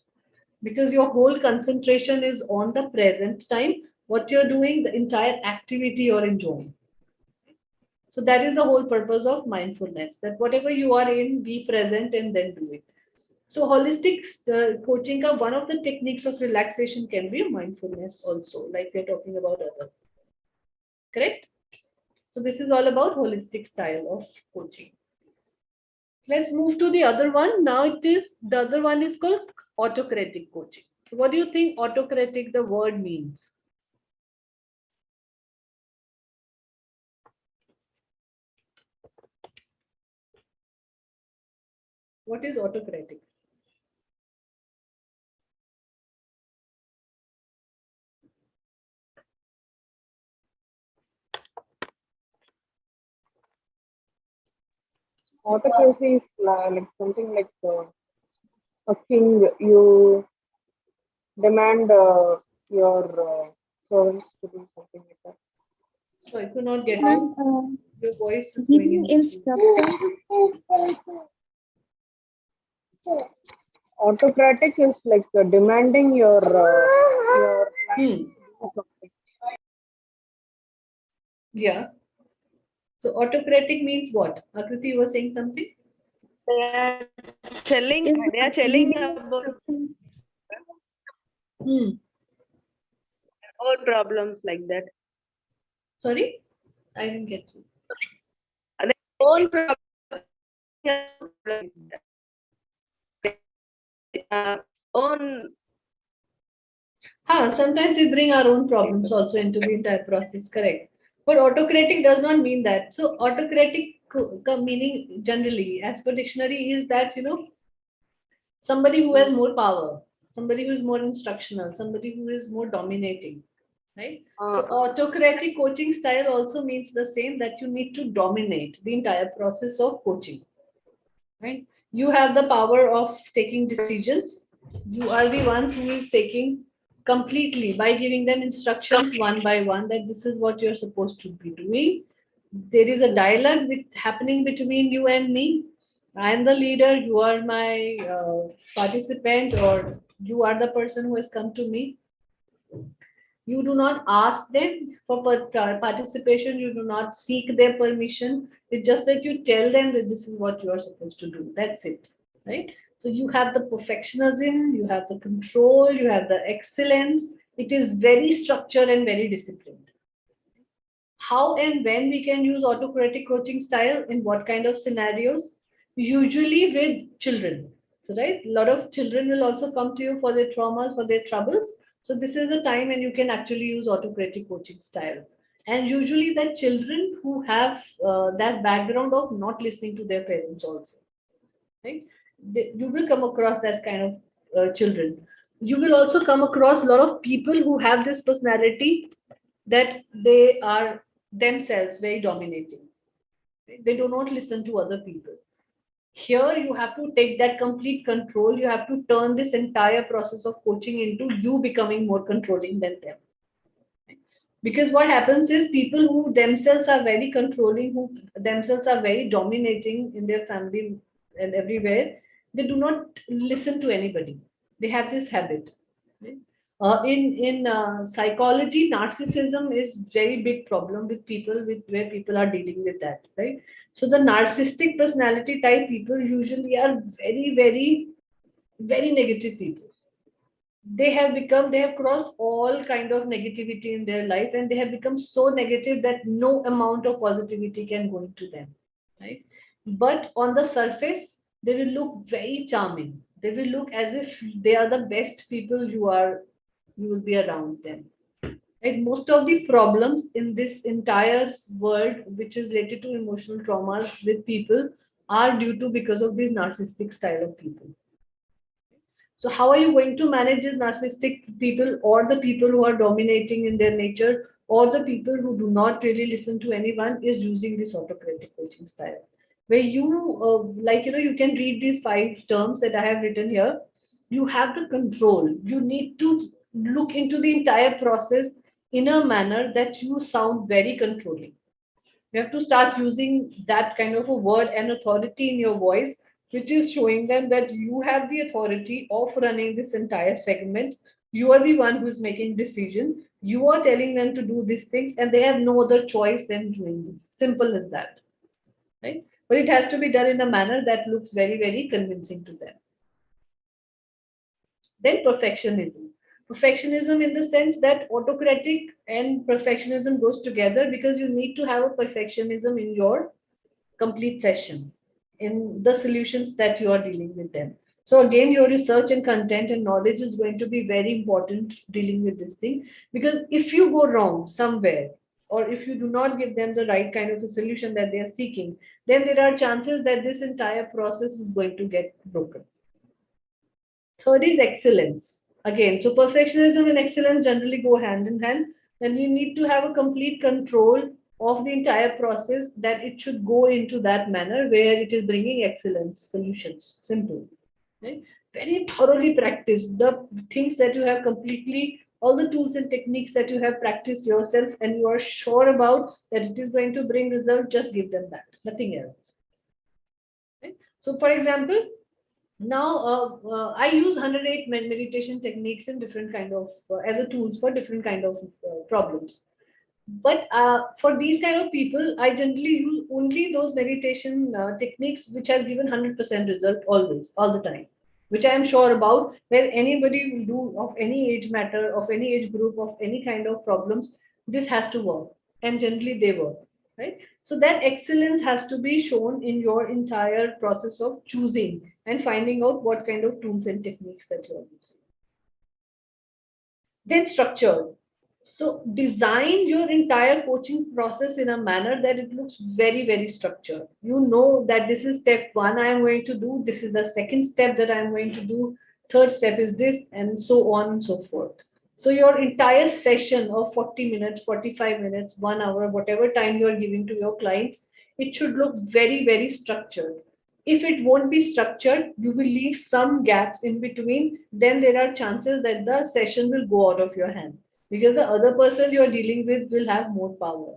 because your whole concentration is on the present time, what you're doing, the entire activity you're enjoying. So that is the whole purpose of mindfulness, that whatever you are in, be present and then do it. So holistic coaching ka one of the techniques of relaxation can be mindfulness also, like we're talking about other. Correct? So this is all about holistic style of coaching. Let's move to the other one. Now the other one is called autocratic coaching. So what do you think autocratic, the word means? What is autocratic? Autocracy is like something like a king. You demand your servants to do something like that. So I could not get Ma'am, you. Your voice is going giving in between. instructions. Autocratic is like demanding your client Hmm. to do something. Yeah. So autocratic means what? Akriti, you were saying something? Is They are telling giving about instructions. Hmm. own problems like that. Sorry? I didn't get you. Their own problems, own Sometimes we bring our own problems also into the entire process, correct. But autocratic does not mean that. So autocratic meaning generally, as per dictionary, is that somebody who has more power, somebody who is more instructional, somebody who is more dominating, right? So autocratic coaching style also means the same, that you need to dominate the entire process of coaching, right? You have the power of taking decisions. You are the ones who is taking completely by giving them instructions one by one, that this is what you're supposed to be doing. There is a dialogue happening between you and me. I am the leader, you are my participant, or you are the person who has come to me. You do not ask them for participation, you do not seek their permission. It's just that you tell them that this is what you are supposed to do. That's it, right? So you have the perfectionism, you have the control, you have the excellence. It is very structured and very disciplined. How and when we can use autocratic coaching style, in what kind of scenarios? Usually with children. So, right, a lot of children will also come to you for their traumas, for their troubles. So this is the time when you can actually use autocratic coaching style. And usually that children who have that background of not listening to their parents also, right? You will come across that kind of children. You will also come across a lot of people who have this personality, that they are themselves very dominating. They do not listen to other people. Here, you have to take that complete control. You have to turn this entire process of coaching into you becoming more controlling than them. Because what happens is, people who themselves are very controlling, who themselves are very dominating in their family and everywhere, they do not listen to anybody. They have this habit, right? In psychology, narcissism is very big problem with people, with where people are dealing with that, right? So the narcissistic personality type people usually are very, very, very negative people. They have crossed all kind of negativity in their life, and they have become so negative that no amount of positivity can go into them, right? But on the surface, they will look very charming. They will look as if they are the best people you will be around them, right? Most of the problems in this entire world, which is related to emotional traumas with people, are due to because of this narcissistic style of people. So how are you going to manage these narcissistic people, or the people who are dominating in their nature, or the people who do not really listen to anyone, is using this autocratic coaching style, where you you can read these 5 terms that I have written here. You have the control. You need to look into the entire process in a manner that you sound very controlling. You have to start using that kind of a word and authority in your voice, which is showing them that you have the authority of running this entire segment. You are the one who is making decision. You are telling them to do these things, and they have no other choice than doing this. Simple as that, right? But it has to be done in a manner that looks very, very convincing to them. Then perfectionism. Perfectionism in the sense that autocratic and perfectionism goes together, because you need to have a perfectionism in your complete session, in the solutions that you are dealing with them. So again, your research and content and knowledge is going to be very important dealing with this thing, because if you go wrong somewhere, or if you do not give them the right kind of a solution that they are seeking, then there are chances that this entire process is going to get broken. Third is excellence. Again, so perfectionism and excellence generally go hand in hand. Then you need to have a complete control of the entire process, that it should go into that manner where it is bringing excellence solutions. Simple, right? Very thoroughly practice the things that you have completely all the tools and techniques that you have practiced yourself and you are sure about that it is going to bring result, just give them that, nothing else. Right? So for example, now I use 108 meditation techniques in different kind of as a tools for different kind of problems. But for these kind of people, I generally use only those meditation techniques which has given 100% result always, all the time, which I am sure about, where anybody will do of any age matter, of any age group, of any kind of problems, this has to work. And generally they work, right? So that excellence has to be shown in your entire process of choosing and finding out what kind of tools and techniques that you are using. Then structure. So design your entire coaching process in a manner that it looks very, very structured. You know that this is step one I am going to do, this is the second step that I am going to do, third step is this, and so on and so forth. So your entire session of 40 minutes, 45 minutes, 1 hour, whatever time you are giving to your clients, it should look very, very structured. If it won't be structured, you will leave some gaps in between, then there are chances that the session will go out of your hand because the other person you are dealing with will have more power.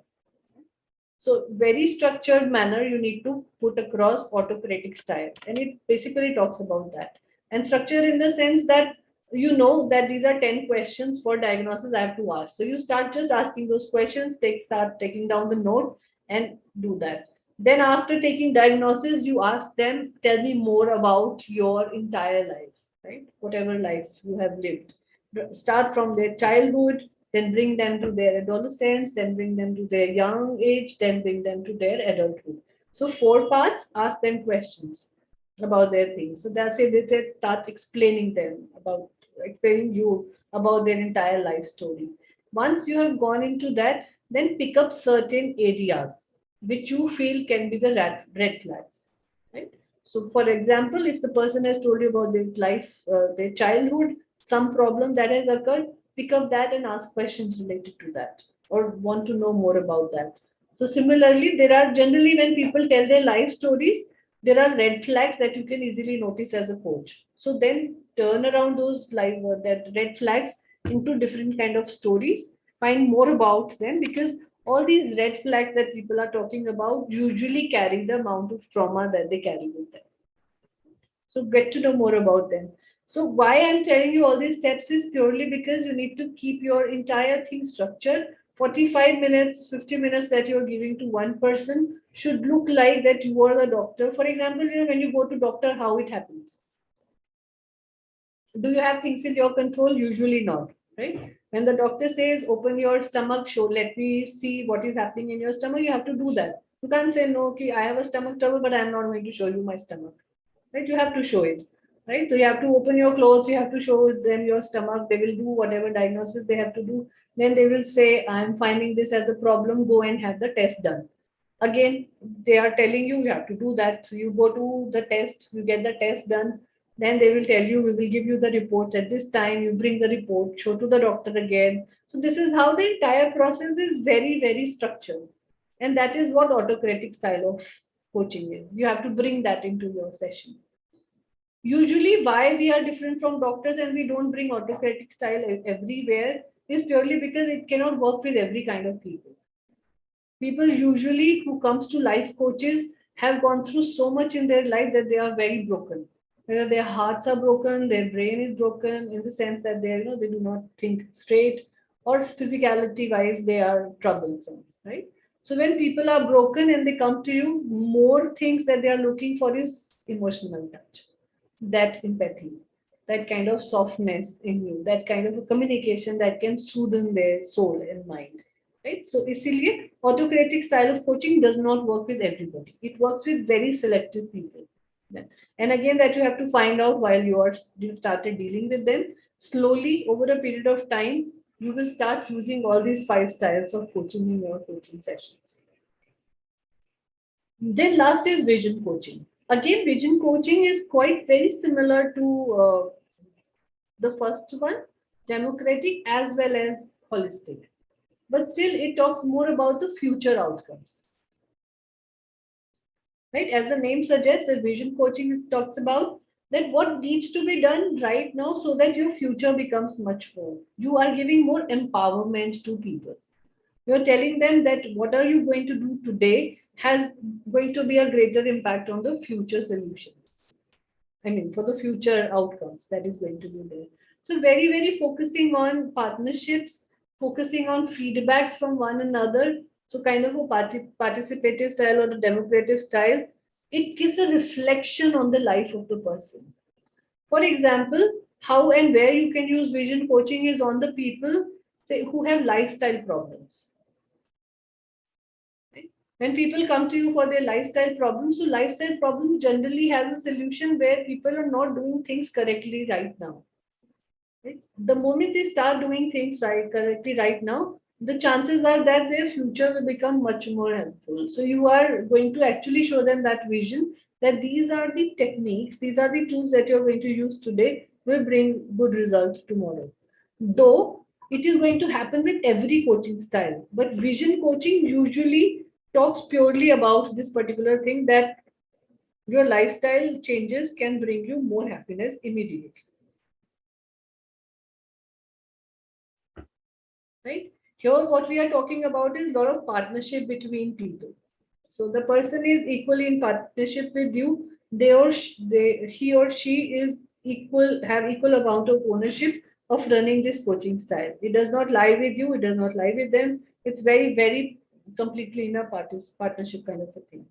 So very structured manner you need to put across autocratic style, and it basically talks about that. And structure in the sense that you know that these are 10 questions for diagnosis I have to ask. So you start just asking those questions, start taking down the note and do that. Then after taking diagnosis, you ask them, tell me more about your entire life, right? Whatever life you have lived. Start from their childhood, then bring them to their adolescence, then bring them to their young age, then bring them to their adulthood. So 4 parts, ask them questions about their things. So that's it, they start explaining them about explaining you about their entire life story. Once you have gone into that, then pick up certain areas which you feel can be the red flags. Right? So, for example, if the person has told you about their life, their childhood, some problem that has occurred, pick up that and ask questions related to that or want to know more about that. So similarly, there are generally when people tell their life stories, there are red flags that you can easily notice as a coach. So then turn around those live that red flags into different kind of stories, find more about them because all these red flags that people are talking about usually carry the amount of trauma that they carry with them. So get to know more about them. So why I'm telling you all these steps is purely because you need to keep your entire thing structured. 45 minutes, 50 minutes that you're giving to one person should look like that you are the doctor. For example, when you go to doctor, how it happens? Do you have things in your control? Usually not, right? When the doctor says, open your stomach, show, let me see what is happening in your stomach, you have to do that. You can't say, no, okay, I have a stomach trouble, but I'm not going to show you my stomach, right? You have to show it, right? So you have to open your clothes, you have to show them your stomach, they will do whatever diagnosis they have to do. Then they will say, I'm finding this as a problem, go and have the test done. Again, they are telling you, you have to do that. So you go to the test, you get the test done, then they will tell you, we will give you the reports at this time, you bring the report, show to the doctor again. So this is how the entire process is very, very structured. And that is what autocratic style of coaching is. You have to bring that into your session. Usually, why we are different from doctors and we don't bring autocratic style everywhere is purely because it cannot work with every kind of people. People usually who comes to life coaches have gone through so much in their life that they are very broken. Whether their hearts are broken, their brain is broken in the sense that they they do not think straight, or physicality wise they are troublesome, right? So when people are broken and they come to you, more things that they are looking for is emotional touch, that empathy, that kind of softness in you, that kind of a communication that can soothe their soul and mind. Right? So इसलिए autocratic style of coaching does not work with everybody. It works with very selective people. Yeah. And again, that you have to find out while you started dealing with them. Slowly, over a period of time, you will start using all these 5 styles of coaching in your coaching sessions. Then last is vision coaching. Again, vision coaching is quite very similar to the first one, democratic as well as holistic. But still, it talks more about the future outcomes. Right? As the name suggests, the vision coaching talks about that what needs to be done right now so that your future becomes much more. You are giving more empowerment to people. You're telling them that what are you going to do today has going to be a greater impact on the future solutions. I mean, for the future outcomes that is going to be there. So very, very focusing on partnerships, focusing on feedbacks from one another. So kind of a participative style or a democratic style. It gives a reflection on the life of the person. For example, how and where you can use vision coaching is on the people say, who have lifestyle problems. Right? When people come to you for their lifestyle problems, so lifestyle problem generally has a solution where people are not doing things correctly right now. Right? The moment they start doing things correctly right now, the chances are that their future will become much more helpful. So you are going to actually show them that vision that these are the techniques, these are the tools that you're going to use today will bring good results tomorrow. Though it is going to happen with every coaching style, but vision coaching usually talks purely about this particular thing that your lifestyle changes can bring you more happiness immediately. Right? Here, what we are talking about is a lot of partnership between people. So the person is equally in partnership with you. He or she is equal, have equal amount of ownership of running this coaching style. It does not lie with you. It does not lie with them. It's very, very completely in a partnership kind of a thing.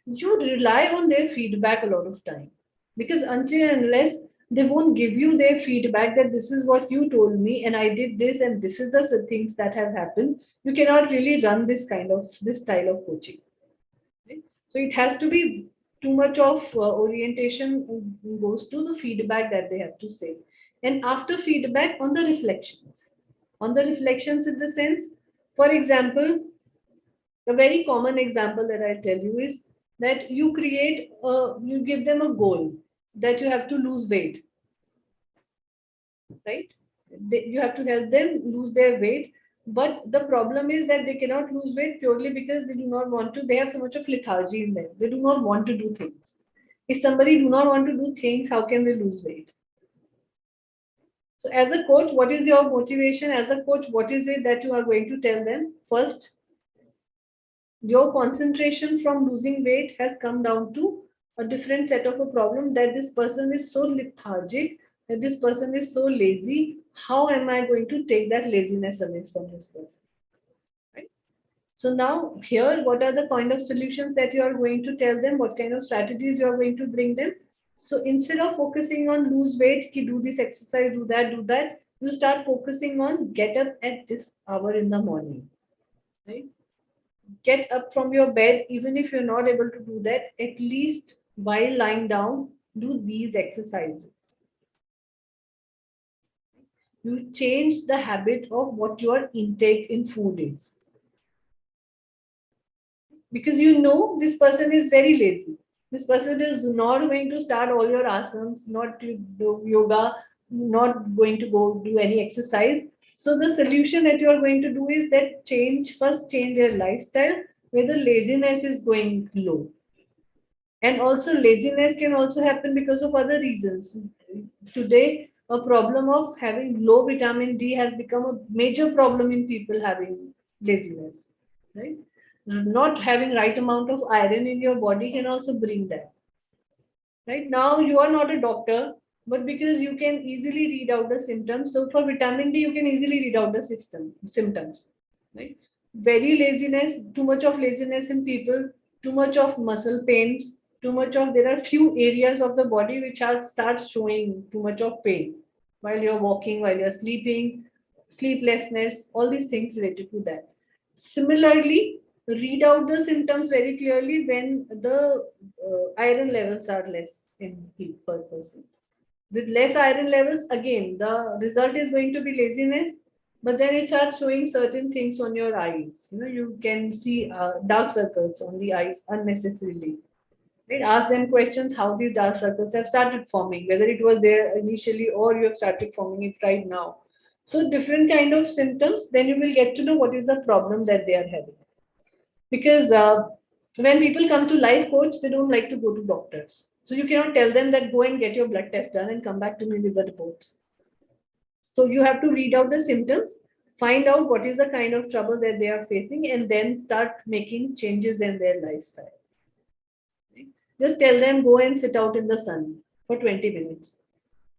You rely on their feedback a lot of time because until and unless they won't give you their feedback that this is what you told me and I did this and this is the things that has happened, you cannot really run this kind of this style of coaching. Right? So it has to be too much of orientation goes to the feedback that they have to say, and after feedback on the reflections in the sense, for example, a very common example that I'll tell you is that you give them a goal that you have to lose weight, right? You have to help them lose their weight. But the problem is that they cannot lose weight purely because they do not want to, they have so much of lethargy in them. They do not want to do things. If somebody do not want to do things, how can they lose weight? So as a coach, what is your motivation? As a coach, what is it that you are going to tell them? First, your concentration from losing weight has come down to a different set of a problem that this person is so lethargic, that this person is so lazy. How am I going to take that laziness away from this person? Right? So now here, what are the kind of solutions that you are going to tell them? What kind of strategies you are going to bring them? So instead of focusing on lose weight, ki do this exercise, do that, you start focusing on get up at this hour in the morning. Right? Get up from your bed, even if you're not able to do that, at least while lying down, do these exercises. You change the habit of what your intake in food is. Because you know this person is very lazy. This person is not going to start all your asanas, not to do yoga, not going to go do any exercise. So the solution that you are going to do is that first change your lifestyle where the laziness is going low. And also laziness can also happen because of other reasons. Today, a problem of having low vitamin D has become a major problem in people having laziness, right? Not having right amount of iron in your body can also bring that. Right now, you are not a doctor, but because you can easily read out the symptoms. So for vitamin D, you can easily read out the symptoms. Right? Very laziness, too much of laziness in people, too much of muscle pains, too much of there are few areas of the body which are starts showing too much of pain while you're walking, while you're sleeping, sleeplessness, all these things related to that. Similarly, read out the symptoms very clearly when the iron levels are less in per person. With less iron levels, again, the result is going to be laziness, but then it starts showing certain things on your eyes. You know, you can see dark circles on the eyes unnecessarily. Right? Ask them questions how these dark circles have started forming, whether it was there initially or you have started forming it right now. So different kind of symptoms, then you will get to know what is the problem that they are having. Because When people come to life coach, they don't like to go to doctors. So you cannot tell them that go and get your blood test done and come back to me with the reports. So you have to read out the symptoms, find out what is the kind of trouble that they are facing, and then start making changes in their lifestyle. Just tell them go and sit out in the sun for 20 minutes.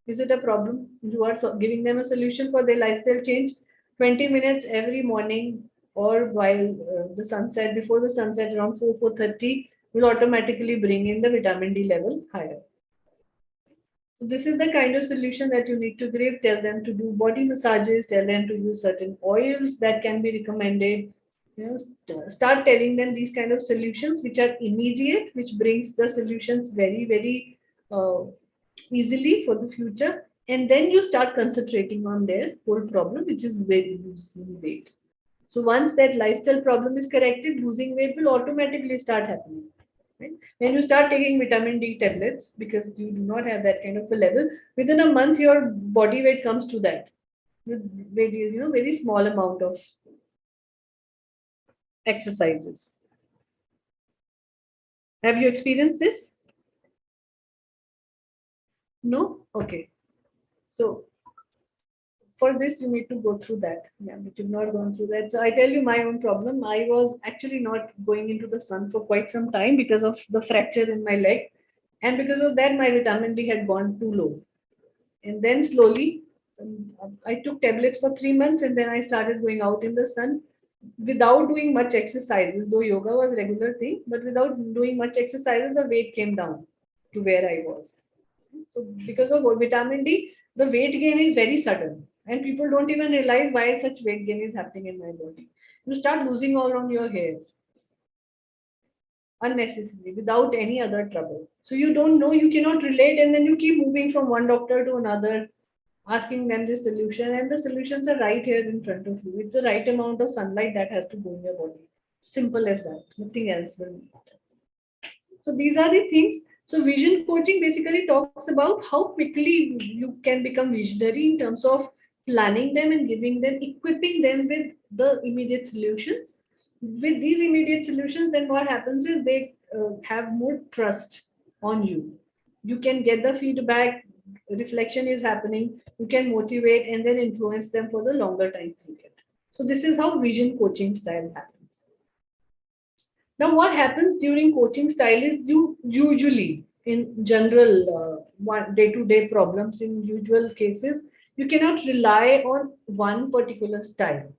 Is it a problem? You are giving them a solution for their lifestyle change. 20 minutes every morning or while the sunset, before the sunset around 4:30 will automatically bring in the vitamin D level higher. So this is the kind of solution that you need to give. Tell them to do body massages, tell them to use certain oils that can be recommended. Start telling them these kind of solutions which are immediate, which brings the solutions very, very easily for the future. And then you start concentrating on their whole problem, which is very losing weight. So once that lifestyle problem is corrected, losing weight will automatically start happening. Right? When you start taking vitamin D tablets, because you do not have that kind of a level, within a month your body weight comes to that with very small amount of exercises. Have you experienced this? No? Okay. So for this you need to go through that. Yeah, but you've not gone through that. So I tell you my own problem. I was actually not going into the sun for quite some time because of the fracture in my leg. And because of that, my vitamin D had gone too low. And then slowly, I took tablets for 3 months and then I started going out in the sun without doing much exercises, though yoga was regular thing, but without doing much exercises, the weight came down to where I was. So because of vitamin D, the weight gain is very sudden and people don't even realize why such weight gain is happening in my body. You start losing all on your hair unnecessarily without any other trouble. So you don't know, you cannot relate, and then you keep moving from one doctor to another, asking them the solution, and the solutions are right here in front of you. It's the right amount of sunlight that has to go in your body. Simple as that. Nothing else will matter. So these are the things. So vision coaching basically talks about how quickly you can become visionary in terms of planning them and giving them, equipping them with the immediate solutions. With these immediate solutions, then what happens is they have more trust on you. You can get the feedback, reflection is happening, you can motivate and then influence them for the longer time period. So this is how vision coaching style happens. Now, what happens during coaching style is you usually, in general, day-to-day problems, in usual cases, you cannot rely on one particular style,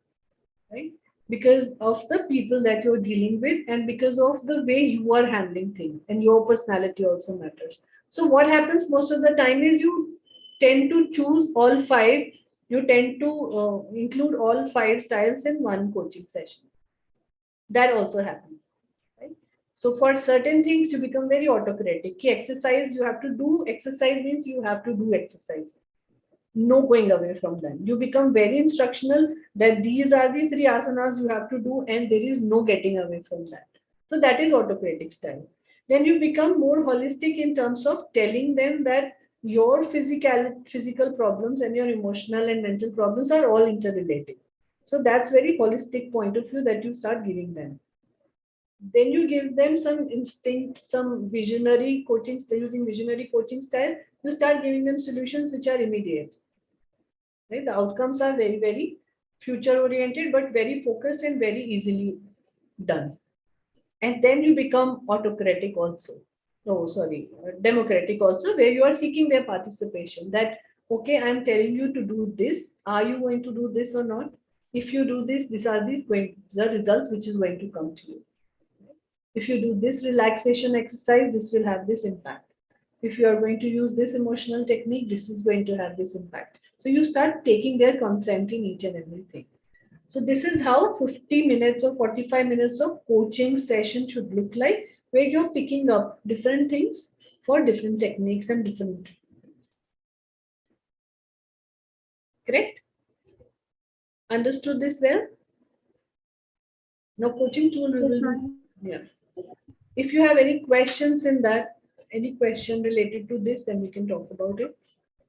right? Because of the people that you're dealing with and because of the way you are handling things, and your personality also matters. So, what happens most of the time is you tend to choose all five, you tend to include all five styles in one coaching session. That also happens. Right? So for certain things, you become very autocratic. Exercise, you have to do exercise means you have to do exercise. No going away from them. You become very instructional that these are the three asanas you have to do, and there is no getting away from that. So that is autocratic style. Then you become more holistic in terms of telling them that your physical problems and your emotional and mental problems are all interrelated. So that's very holistic point of view that you start giving them. Then you give them some instinct, some visionary coaching style, using visionary coaching style. You start giving them solutions which are immediate. Right? The outcomes are very, very future oriented, but very focused and very easily done. And then you become autocratic also. Oh, sorry, democratic also, where you are seeking their participation. That, okay, I'm telling you to do this. Are you going to do this or not? If you do this, these are the results which is going to come to you. If you do this relaxation exercise, this will have this impact. If you are going to use this emotional technique, this is going to have this impact. So you start taking their consent in each and everything. So this is how 50 minutes or 45 minutes of coaching session should look like, where you're picking up different things for different techniques and different things. Correct? Understood this well? Now coaching tool we will do. Yeah. If you have any questions in that, any question related to this, then we can talk about it.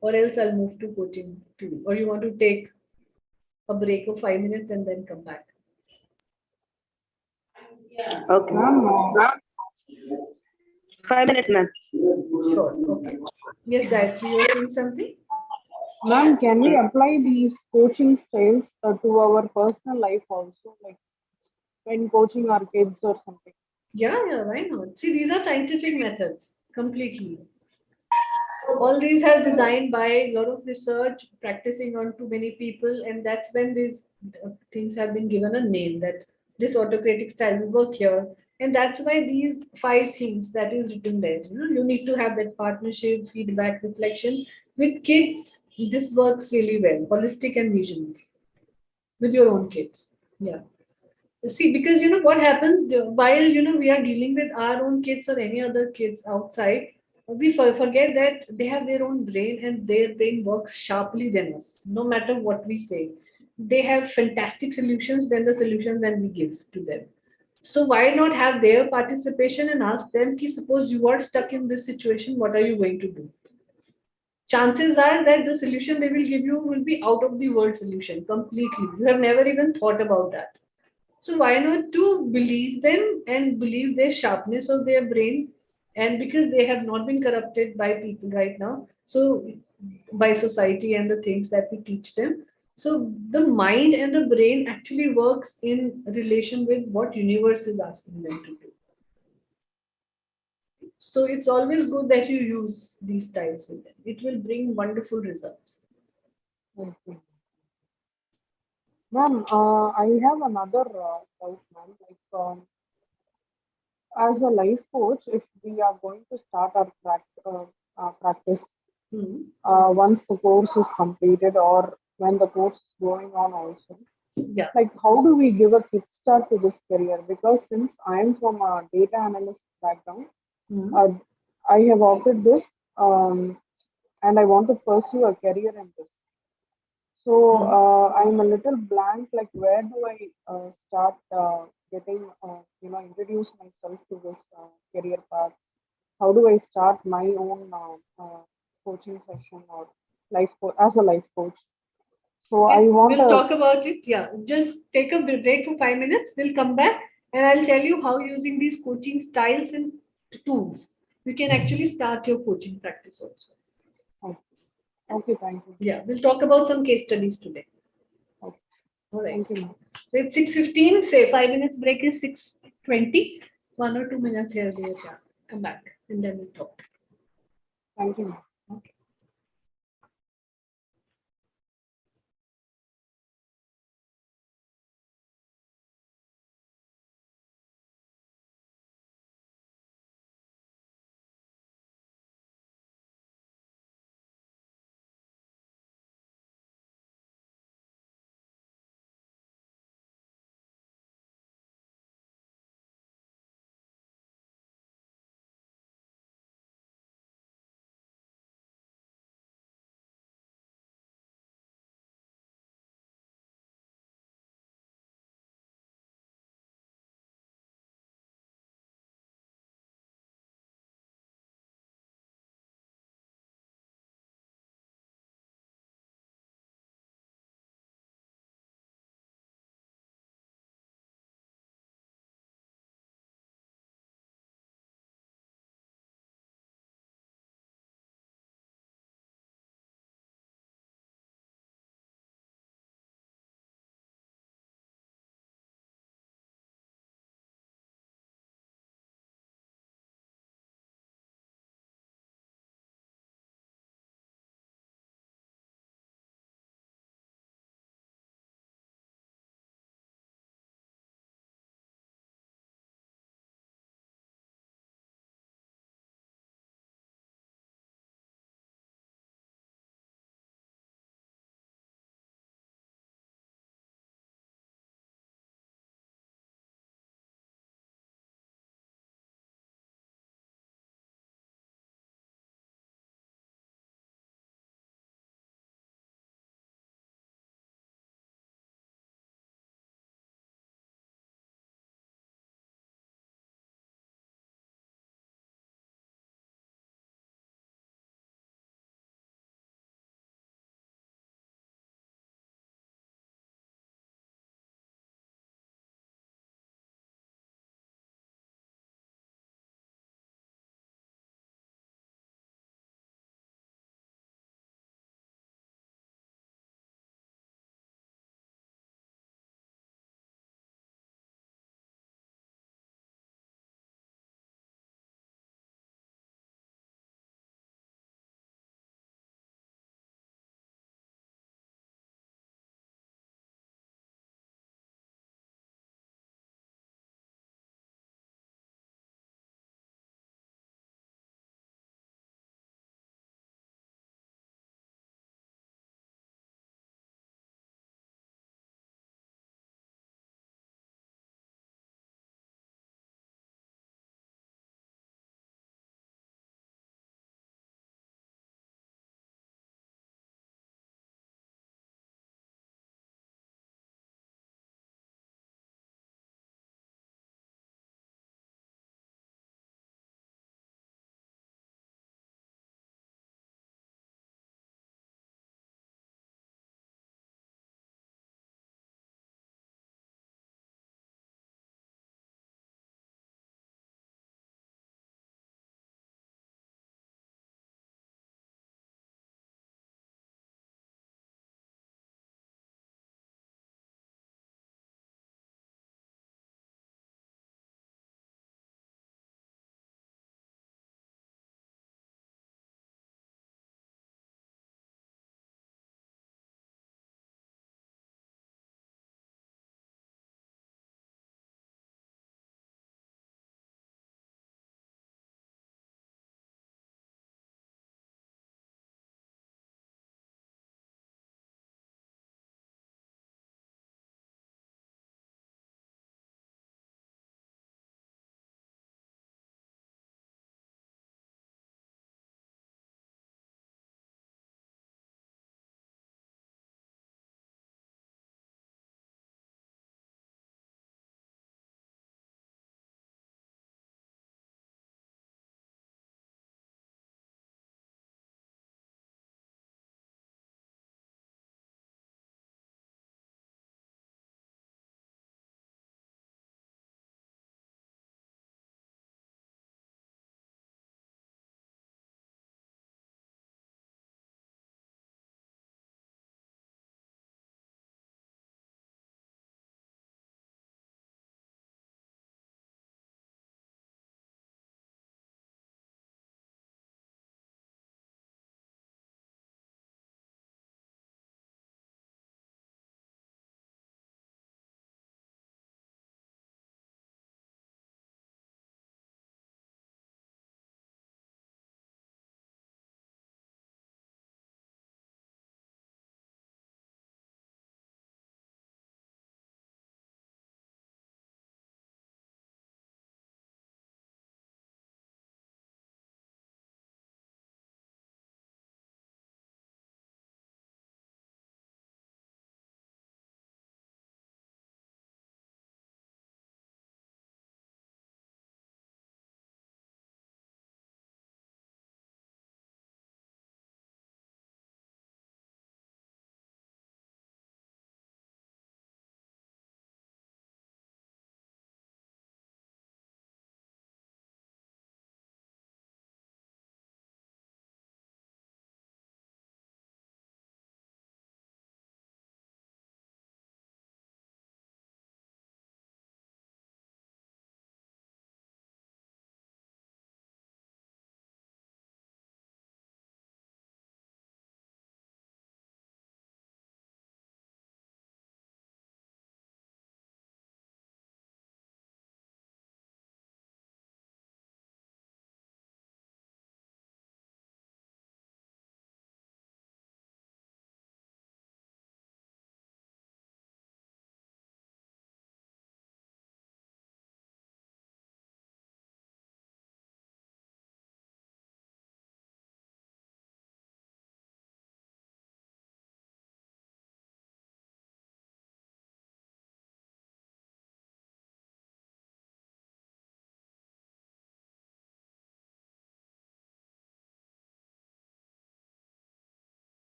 Or else I'll move to coaching tool. Or you want to take a break of 5 minutes and then come back. Okay. Ma'am, 5 minutes, ma'am. Sure. Okay. Yes, Gayatri, you were saying something? ma'am, can we apply these coaching styles to our personal life also, like when coaching our kids or something? Yeah, yeah, why not? See, these are scientific methods completely. All these has designed by a lot of research practicing on too many people, and that's when these things have been given a name, that this autocratic style will work here. And that's why these 5 things that is written there, you need to have that partnership, feedback, reflection. With kids this works really well, holistic and visionary, with your own kids. Yeah. See, because what happens while we are dealing with our own kids or any other kids outside, we forget that they have their own brain and their brain works sharply than us. No matter what we say, they have fantastic solutions than the solutions that we give to them. So why not have their participation and ask them, ki, suppose you are stuck in this situation, what are you going to do? Chances are that the solution they will give you will be out of the world solution completely. You have never even thought about that. So why not to believe them and believe their sharpness of their brain, and because they have not been corrupted by people right now, so by society and the things that we teach them. So the mind and the brain actually works in relation with what universe is asking them to do. So it's always good that you use these styles with them. It will bring wonderful results. Okay. Ma'am, I have another doubt, ma'am. Like, as a life coach, if we are going to start our practice Hmm. once the course is completed or when the course is going on also, Yeah. like how do we give a kickstart to this career? Because since I am from a data analyst background, Hmm. uh, I have opted this and I want to pursue a career in this. So Hmm. I'm a little blank. Like, where do I start getting, introduce myself to this career path? How do I start my own coaching session or as a life coach? So I Okay, want we'll a talk about it. Yeah, just take a break for 5 minutes. We'll come back and I'll tell you how using these coaching styles and tools you can actually start your coaching practice also. okay. Okay, thank you. Yeah, we'll talk about some case studies today. Okay, All right. thank you, ma'am. So it's 6:15. Say 5 minutes break is 6:20. 1 or 2 minutes here, there. Yeah, come back and then we'll talk. Thank you, ma'am. Okay.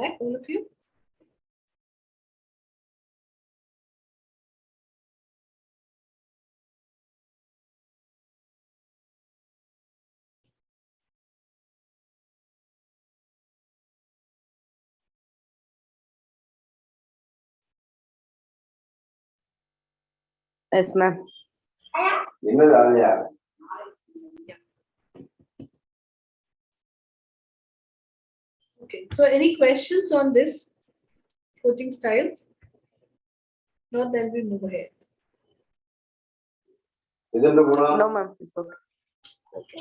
back, all of you? Yes, ma'am. Okay, so any questions on this coaching styles? Not, then we move ahead. No, ma'am. It's okay. Okay.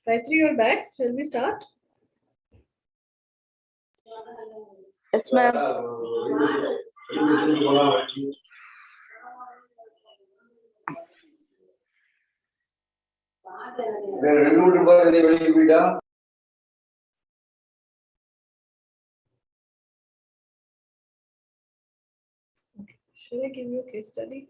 Gayatri, you're back. Shall we start? Yes, ma'am. Okay. Shall I give you a case study?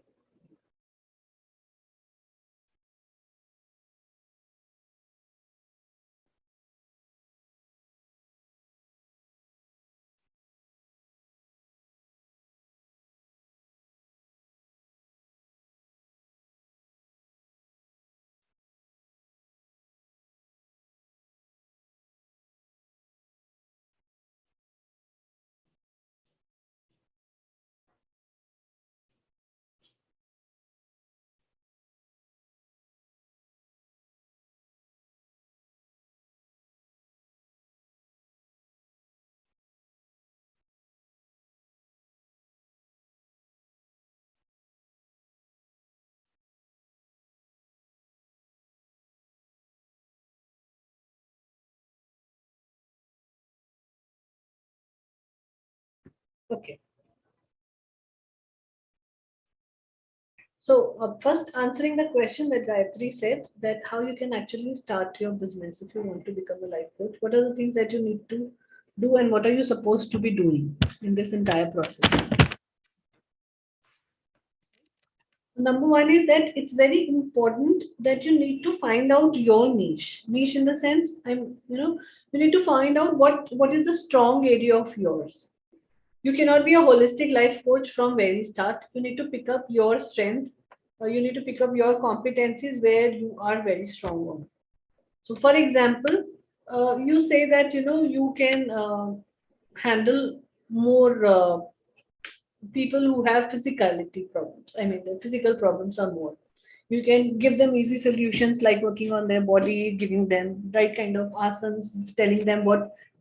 Okay. So first answering the question that Gayatri said, that how you can actually start your business if you want to become a life coach. What are the things that you need to do and what are you supposed to be doing in this entire process? Number one is that it's very important that you need to find out your niche. Niche in the sense, you need to find out what is the strong area of yours. You cannot be a holistic life coach from very start. You need to pick up your strength. You need to pick up your competencies where you are very strong on. So, for example, you say that you can handle more people who have physicality problems. I mean, the physical problems are more. You can give them easy solutions like working on their body, giving them right kind of asanas, telling them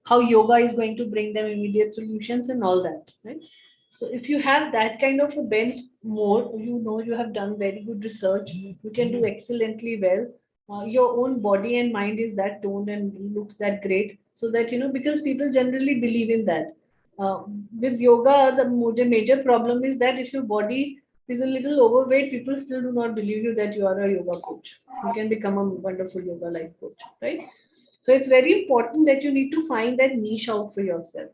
how yoga is going to bring them immediate solutions and all that. Right. So if you have that kind of a bent more, you have done very good research, you can do excellently well. Your own body and mind is that toned and looks that great. So that because people generally believe in that. Uh, with yoga, the major problem is that if your body is a little overweight, people still do not believe you that you are a yoga coach. You can become a wonderful yoga life coach, right? So it's very important that you need to find that niche out for yourself.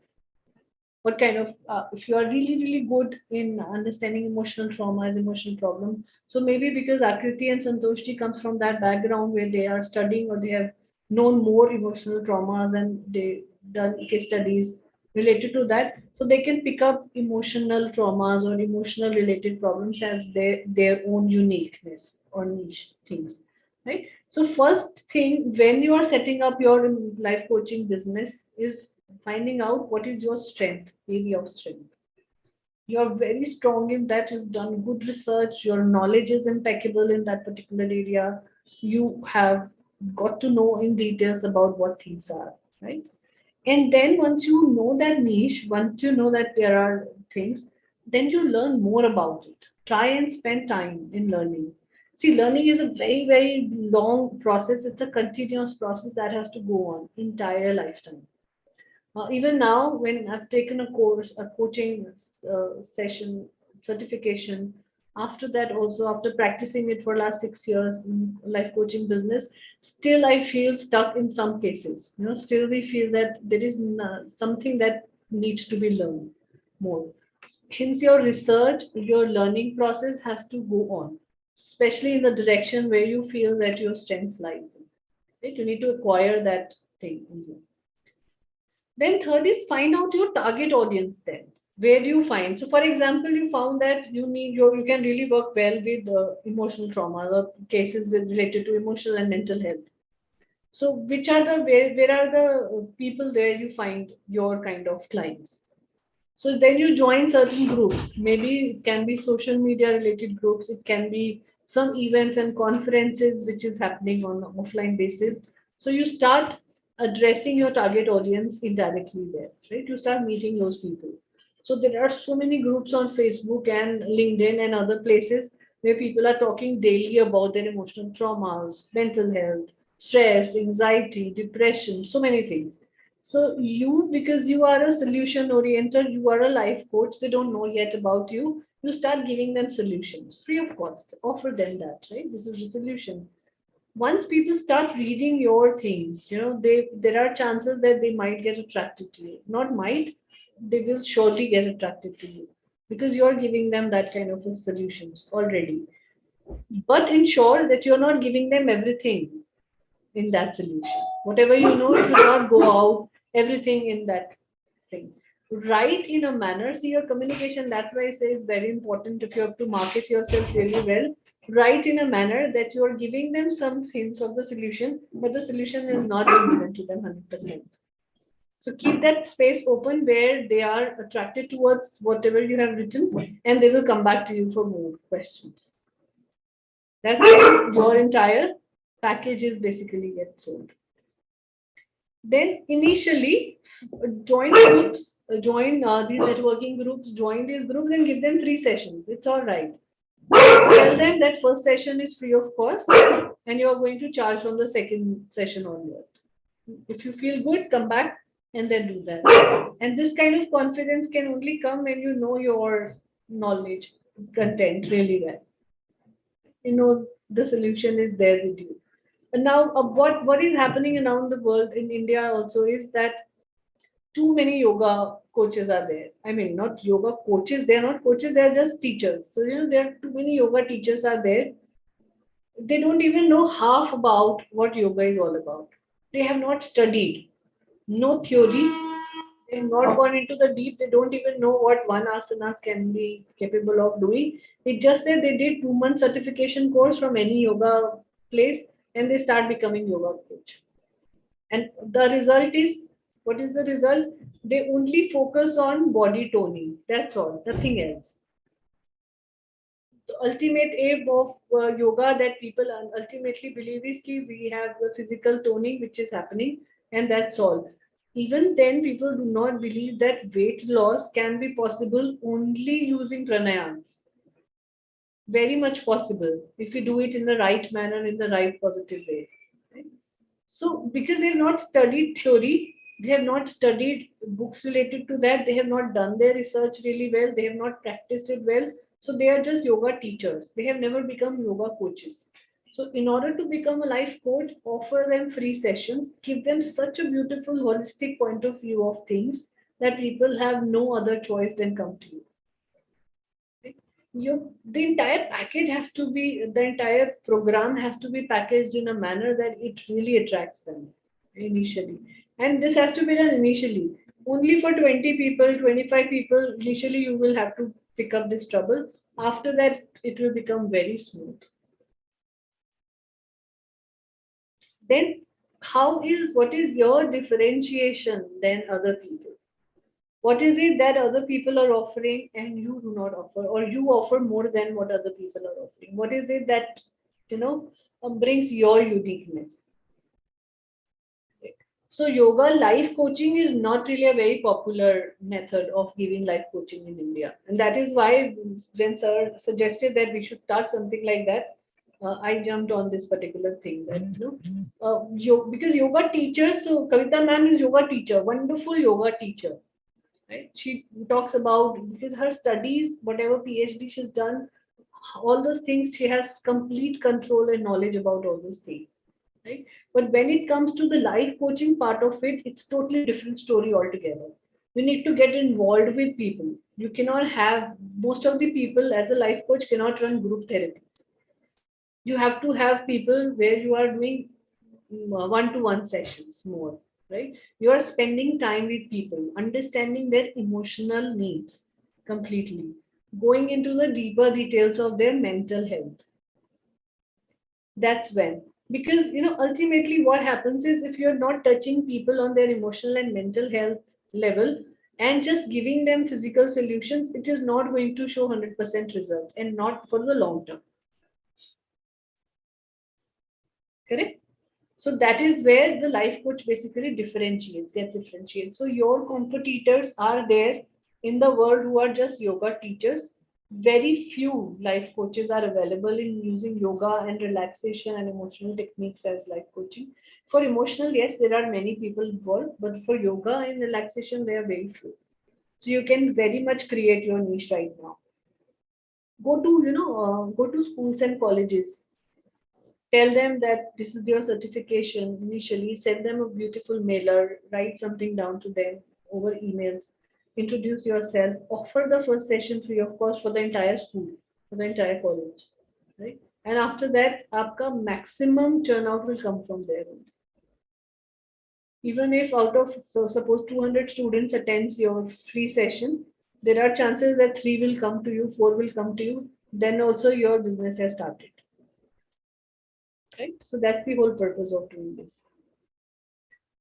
What kind of, if you are really good in understanding emotional traumas, emotional problem. So maybe because Akriti and Santoshji comes from that background where they are studying or they have known more emotional traumas and they done case studies related to that, so they can pick up emotional traumas or emotional related problems as their own uniqueness or niche things, right? So first thing when you are setting up your life coaching business is finding out what is your strength, area of strength. You're very strong in that, you've done good research, your knowledge is impeccable in that particular area, you have got to know in details about what things are, right? And then once you know that niche, once you know that there are things, then you learn more about it. Try and spend time in learning. See, learning is a very, very long process. It's a continuous process that has to go on entire lifetime. Even now, when I've taken a course, a coaching session, certification, after that also, after practicing it for last 6 years in life coaching business, still I feel stuck in some cases. Still we feel that there is something that needs to be learned more. Hence, your research, your learning process has to go on, especially in the direction where you feel that your strength lies in. Right? You need to acquire that thing in you. Then third is find out your target audience then. Where do you find? So for example, you found that you can really work well with emotional trauma or cases related to emotional and mental health. So which are the where are the people there you find your kind of clients? So then you join certain groups. Maybe it can be social media related groups. It can be some events and conferences which is happening on an offline basis. So you start addressing your target audience indirectly there, right? You start meeting those people. So there are so many groups on Facebook and LinkedIn and other places where people are talking daily about their emotional traumas, mental health, stress, anxiety, depression, so many things. So you, because you are a solution oriented, you are a life coach, they don't know yet about you. You start giving them solutions free of cost. Offer them that, right? This is the solution. Once people start reading your things, there are chances that they might get attracted to you. Not might, they will surely get attracted to you because you are giving them that kind of a solutions already. But ensure that you're not giving them everything in that solution. Whatever you know, should not go out everything in that thing. Write in a manner, see your communication, that's why I say it's very important if you have to market yourself really well. Write in a manner that you are giving them some hints of the solution, but the solution is not being given to them 100%. So keep that space open where they are attracted towards whatever you have written and they will come back to you for more questions. That's how your entire package is basically get sold. Then initially join groups, join these networking groups, join these groups and give them 3 sessions. It's all right. Tell them that first session is free of cost and you are going to charge from the second session onward. If you feel good, come back and then do that. And this kind of confidence can only come when you know your knowledge, content really well. You know the solution is there with you. And now, what is happening around the world in India also is that too many yoga coaches are there. I mean, not yoga coaches, they are not coaches, they are just teachers. So, there are too many yoga teachers are there. They don't even know half about what yoga is all about. They have not studied, no theory. They have not gone into the deep. They don't even know what one asanas can be capable of doing. It just said they did 2 month certification course from any yoga place and they start becoming yoga coach. And the result is, what is the result? They only focus on body toning. That's all, nothing else. The ultimate aim of yoga that people ultimately believe is that we have the physical toning which is happening, and that's all. Even then, people do not believe that weight loss can be possible only using pranayams. Very much possible if you do it in the right manner, in the right positive way. Right? So, because they've not studied theory, they have not studied books related to that, they have not done their research really well, they have not practiced it well. So, they are just yoga teachers. They have never become yoga coaches. So, in order to become a life coach, offer them free sessions, give them such a beautiful holistic point of view of things that people have no other choice than come to you. The entire package has to be, the entire program has to be packaged in a manner that it really attracts them initially, and this has to be done initially only for 20 people, 25 people. Initially you will have to pick up this trouble. After that it will become very smooth. Then what is your differentiation than other people? What is it that other people are offering and you do not offer, or you offer more than what other people are offering? What is it that brings your uniqueness? So yoga life coaching is not really a very popular method of giving life coaching in India, and that is why when sir suggested that we should start something like that, I jumped on this particular thing that because yoga teacher. So Kavita ma'am is yoga teacher, wonderful yoga teacher, right? She talks about, because her studies, whatever PhD she's done, all those things, she has complete control and knowledge about all those things, right? But when it comes to the life coaching part of it, it's totally different story altogether. You need to get involved with people. You cannot have, most of the people as a life coach cannot run group therapies. You have to have people where you are doing one-to-one sessions more, right? You are spending time with people, understanding their emotional needs completely, going into the deeper details of their mental health. That's when, because ultimately what happens is, if you're not touching people on their emotional and mental health level and just giving them physical solutions, it is not going to show 100% result, and not for the long term. Correct? So that is where the life coach basically gets differentiated. So your competitors are there in the world who are just yoga teachers. Very few life coaches are available in using yoga and relaxation and emotional techniques as life coaching. For emotional, yes, there are many people involved, but for yoga and relaxation, there are very few. So you can very much create your niche right now. Go to schools and colleges, tell them that this is your certification initially, send them a beautiful mailer, write something down to them over emails, introduce yourself, offer the first session free of cost for the entire school, for the entire college, right? And after that, आपका maximum turnout will come from there. Even if out of, so suppose 200 students attends your free session, there are chances that 3 will come to you, 4 will come to you, then also your business has started. Right? So that's the whole purpose of doing this.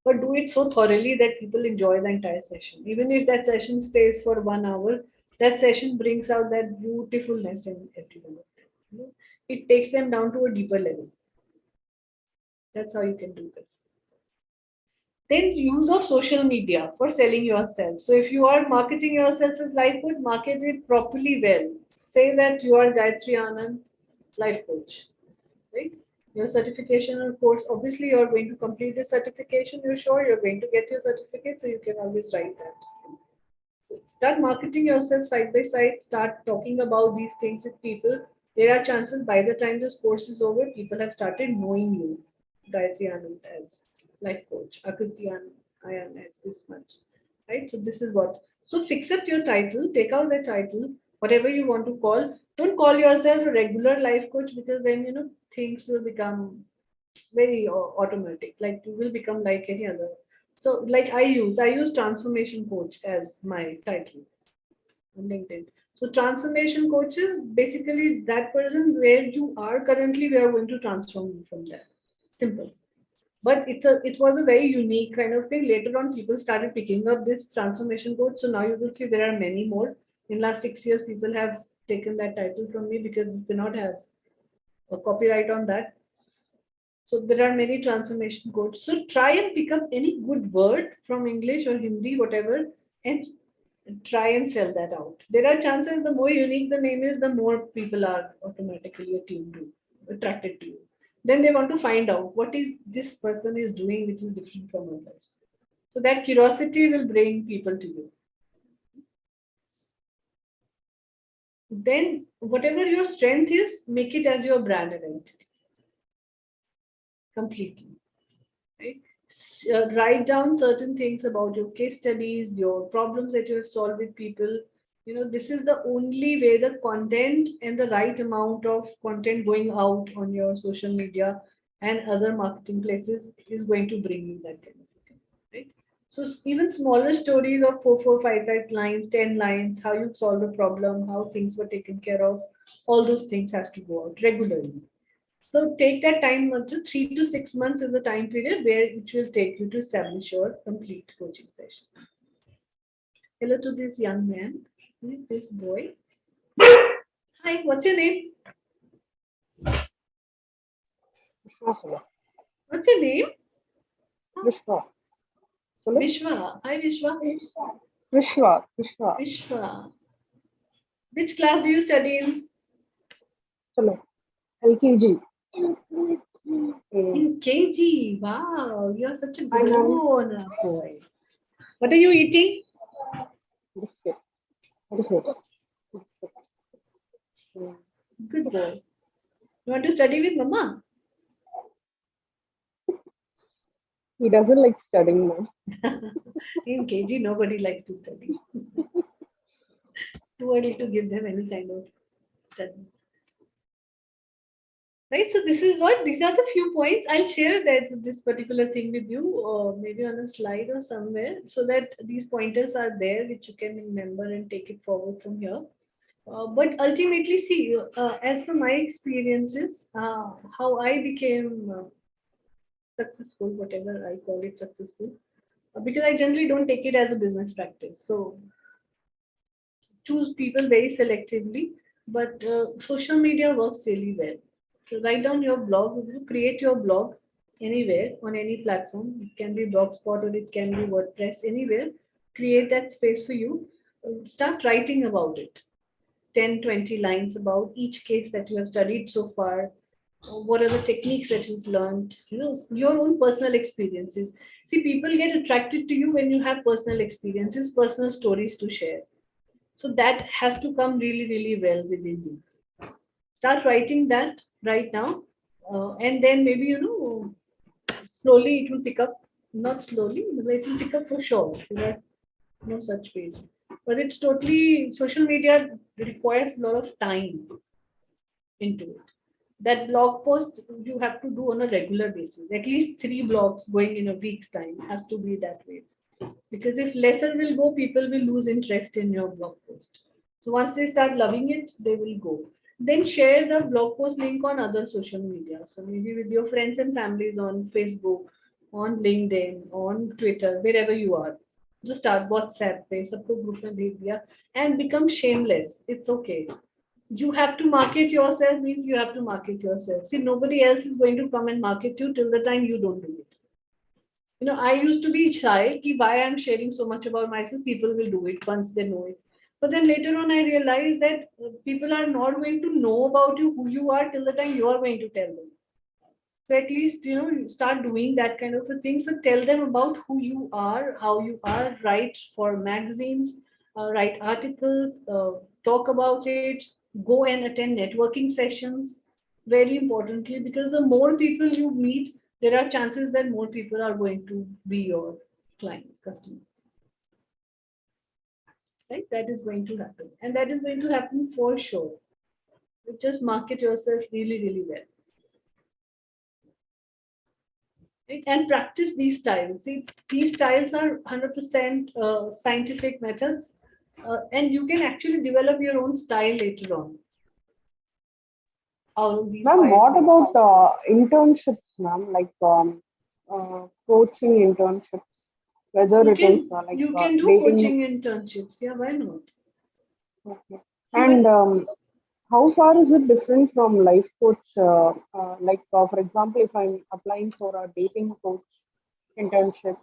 But do it so thoroughly that people enjoy the entire session. Even if that session stays for 1 hour, that session brings out that beautifulness in everyone. It takes them down to a deeper level. That's how you can do this. Then use of social media for selling yourself. So if you are marketing yourself as life coach, market it properly well. Say that you are Gayatri Anand, life coach, right? Your certification or course, obviously you're going to complete the certification, you're sure you're going to get your certificate, so you can always write that. Start marketing yourself side by side, start talking about these things with people. There are chances by the time this course is over, people have started knowing you, Gayatri Anand as life coach, Akriti Anand as this much, right? So this is what. So fix up your title, take out the title, whatever you want to call. Don't call yourself a regular life coach, because then things will become very automatic. Like you will become like any other. So like I use transformation coach as my title on LinkedIn. So transformation coach is basically that person where you are currently, we are going to transform you from there. Simple. But it was a very unique kind of thing. Later on, people started picking up this transformation coach. So now you will see there are many more. In last 6 years, people have taken that title from me because we cannot have a copyright on that. So there are many transformation codes. So try and pick up any good word from English or Hindi, whatever, and try and sell that out. There are chances the more unique the name is, the more people are automatically attracted to you. Then they want to find out what is this person is doing which is different from others. So that curiosity will bring people to you. Then whatever your strength is, make it as your brand identity completely. Right? Write down certain things about your case studies, your problems that you have solved with people. This is the only way the content and the right amount of content going out on your social media and other marketing places is going to bring you that kind of thing. Right? So even smaller stories of 4, 4, 5 lines, 10 lines, how you solved a problem, how things were taken care of, all those things has to go out regularly. So take that time, 3 to 6 months is the time period where it will take you to establish your complete coaching session. Hello to this young man. Who is this boy? Hi, what's your name? Vishwa. What's your name? Vishwa. Vishwa. Hi, Vishwa. Vishwa. Vishwa. Which class do you study in? Chalo. LKG. In KG. Wow, you are such a Hi, ma'am. grown up boy. What are you eating? Biscuit. What is this? Biscuit. Good boy. You want to study with Mama? He doesn't like studying, ma'am. In KG, nobody likes to study. Too early to give them any kind of studies. Right, so this is what these are the few points. I'll share this particular thing with you, maybe on a slide or somewhere, so that these pointers are there, which you can remember and take it forward from here. But ultimately, see, as per my experiences, how I became successful, whatever I call it successful, because I generally don't take it as a business practice. So choose people very selectively, but social media works really well. So write down your blog, you create your blog anywhere on any platform. It can be Blogspot or it can be WordPress, anywhere. Create that space for you. Start writing about it. 10, 20 lines about each case that you have studied so far. What are the techniques that you've learned? Your own personal experiences. See, people get attracted to you when you have personal experiences, personal stories to share. So that has to come really, really well within you. Start writing that right now. And then maybe, slowly it will pick up. Not slowly, but it will pick up for sure. So that no such ways. But it's totally, social media requires a lot of time into it. That blog post you have to do on a regular basis. At least 3 blogs going in a week's time has to be that way. Because if lesser will go, people will lose interest in your blog post. So once they start loving it, they will go. Then share the blog post link on other social media. So maybe with your friends and families on Facebook, on LinkedIn, on Twitter, wherever you are. Just start WhatsApp पे सबको group में भेज दिया and become shameless. It's okay. You have to market yourself means you have to market yourself. See, nobody else is going to come and market you till the time you don't do it. I used to be shy ki why I'm sharing so much about myself. People will do it once they know it. But then later on, I realized that people are not going to know about you, who you are, till the time you are going to tell them. So at least, you start doing that kind of a thing. So tell them about who you are, how you are, write for magazines, write articles, talk about it, go and attend networking sessions. Very importantly, because the more people you meet, there are chances that more people are going to be your clients, customers. Right? That is going to happen. And that is going to happen for sure. You just market yourself really, really well. Right? And practice these styles. See, these styles are 100% scientific methods, and you can actually develop your own style later on. Out of these Ma'am, five, what six. about internships, ma'am? Like coaching internships, whether You it is can you like can do dating. coaching internships. Yeah, why not? Okay. See, And but how far is it different from life coach? Like, for example, if I'm applying for a dating coach internship,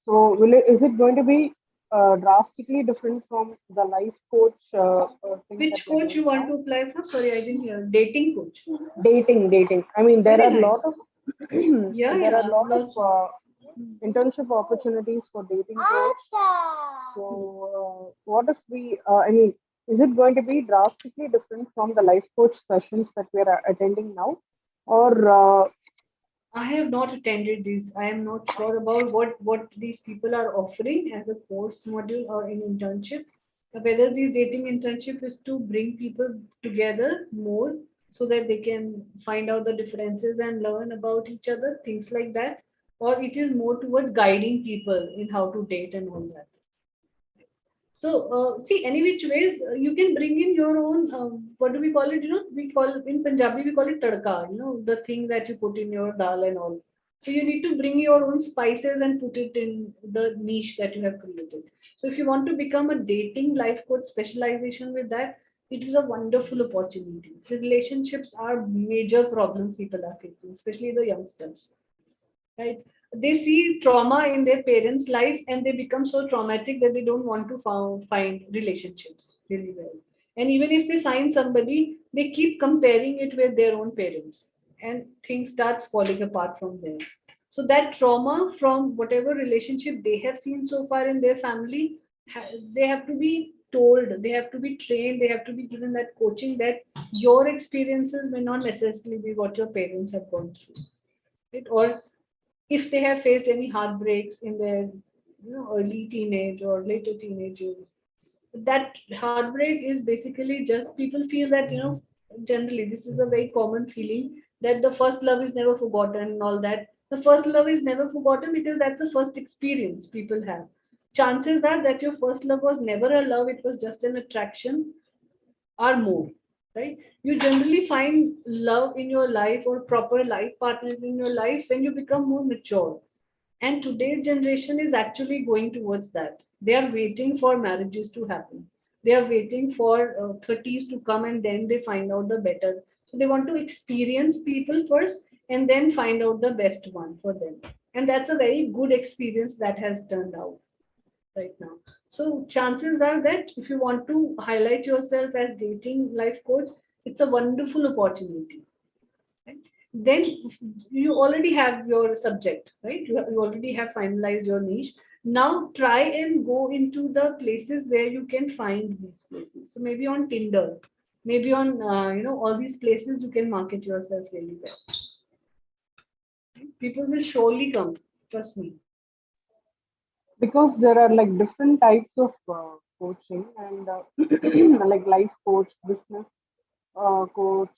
so is it going to be drastically different from the life coach thing that which we're coach doing you want now? to apply for? Sorry, I didn't hear. Dating coach. Dating. I mean, there Very are a lot nice. of Yeah, there are a yeah. lot of Lot. internship opportunities for dating coach. So, what if we? I mean, is it going to be drastically different from the life coach sessions that we are attending now, or I have not attended these. I am not sure about what these people are offering as a course module or an internship. Whether this dating internship is to bring people together more so that they can find out the differences and learn about each other, things like that, or it is more towards guiding people in how to date and all that. So, see, any which ways, you can bring in your own, what do we call it? We call in Punjabi, we call it tadka, the thing that you put in your dal and all. So, you need to bring your own spices and put it in the niche that you have created. So, if you want to become a dating life coach specialization with that, it is a wonderful opportunity. So, relationships are major problem people are facing, especially the youngsters, right? They see trauma in their parents' life and they become so traumatic that they don't want to find relationships really well. And even if they find somebody, they keep comparing it with their own parents and things starts falling apart from there. So that trauma from whatever relationship they have seen so far in their family, they have to be told, they have to be trained, they have to be given that coaching that your experiences may not necessarily be what your parents have gone through. Right? Or if they have faced any heartbreaks in their early teenage or later teenage years. That heartbreak is basically just people feel that, generally this is a very common feeling that the first love is never forgotten and all that. The first love is never forgotten because that's the first experience people have. Chances are that your first love was never a love, it was just an attraction, are more, right? You generally find love in your life or proper life partners in your life when you become more mature. And today's generation is actually going towards that. They are waiting for marriages to happen. They are waiting for 30s to come and then they find out the better. So they want to experience people first and then find out the best one for them. And that's a very good experience that has turned out right now. So chances are that if you want to highlight yourself as dating life coach, it's a wonderful opportunity. Right? Then you already have your subject, right? You already have finalized your niche. Now try and go into the places where you can find these places. So maybe on Tinder, maybe on all these places you can market yourself really well. People will surely come. Trust me. Because there are like different types of coaching and like life coach, business coach,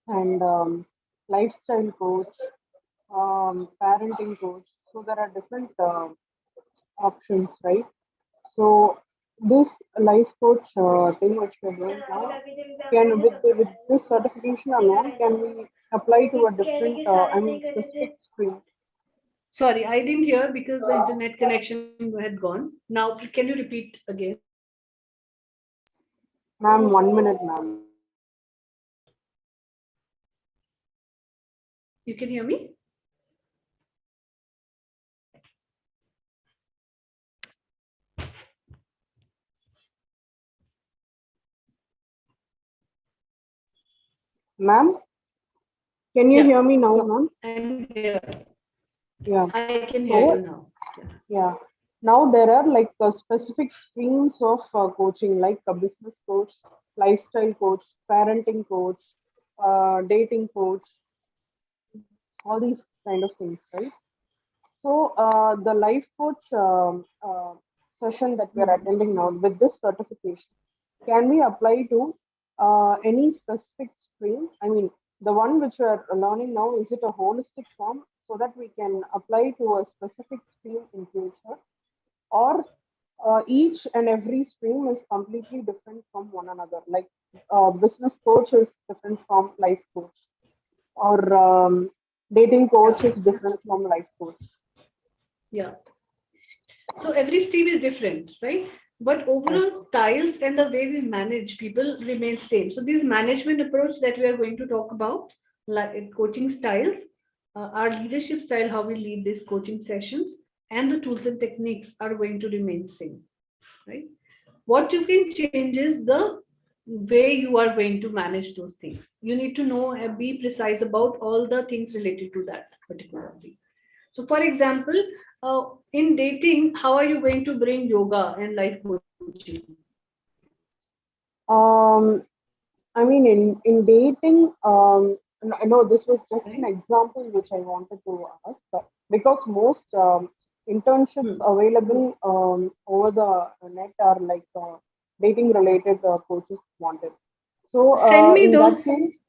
and lifestyle coach, parenting coach. So there are different options, right? So this life coach thing which we're doing now, can with this certification alone, can we apply to a different, I mean, specific stream? Sorry, I didn't hear because the internet connection had gone. Now, can you repeat again? Ma'am, 1 minute, ma'am. You can hear me? Ma'am, can you Yeah, hear me now, ma'am? I'm here. Yeah. I can hear you So, now. Yeah. yeah. Now there are like specific streams of coaching, like a business coach, lifestyle coach, parenting coach, dating coach, all these kind of things, right? So the life coach session that we are Hmm. attending now with this certification, can we apply to any specific stream? I mean, the one which we are learning now, is it a holistic form so that we can apply to a specific stream in future, or each and every stream is completely different from one another? Like business coach is different from life coach, or dating Yeah, coach is different from absolutely. life coach. Yeah. So every stream is different, right? But overall Okay. styles and the way we manage people remain same. So this management approach that we are going to talk about, like coaching styles, our leadership style, how we lead these coaching sessions, and the tools and techniques are going to remain same, right? What you can change is the way you are going to manage those things. You need to know and be precise about all the things related to that particularly. So for example, in dating, how are you going to bring yoga and life coaching? Um, I mean, in dating, I know this was just Right? an example which I wanted to ask, because most internships Hmm. available over the net are like dating related coaches wanted. So Send me in that those. case,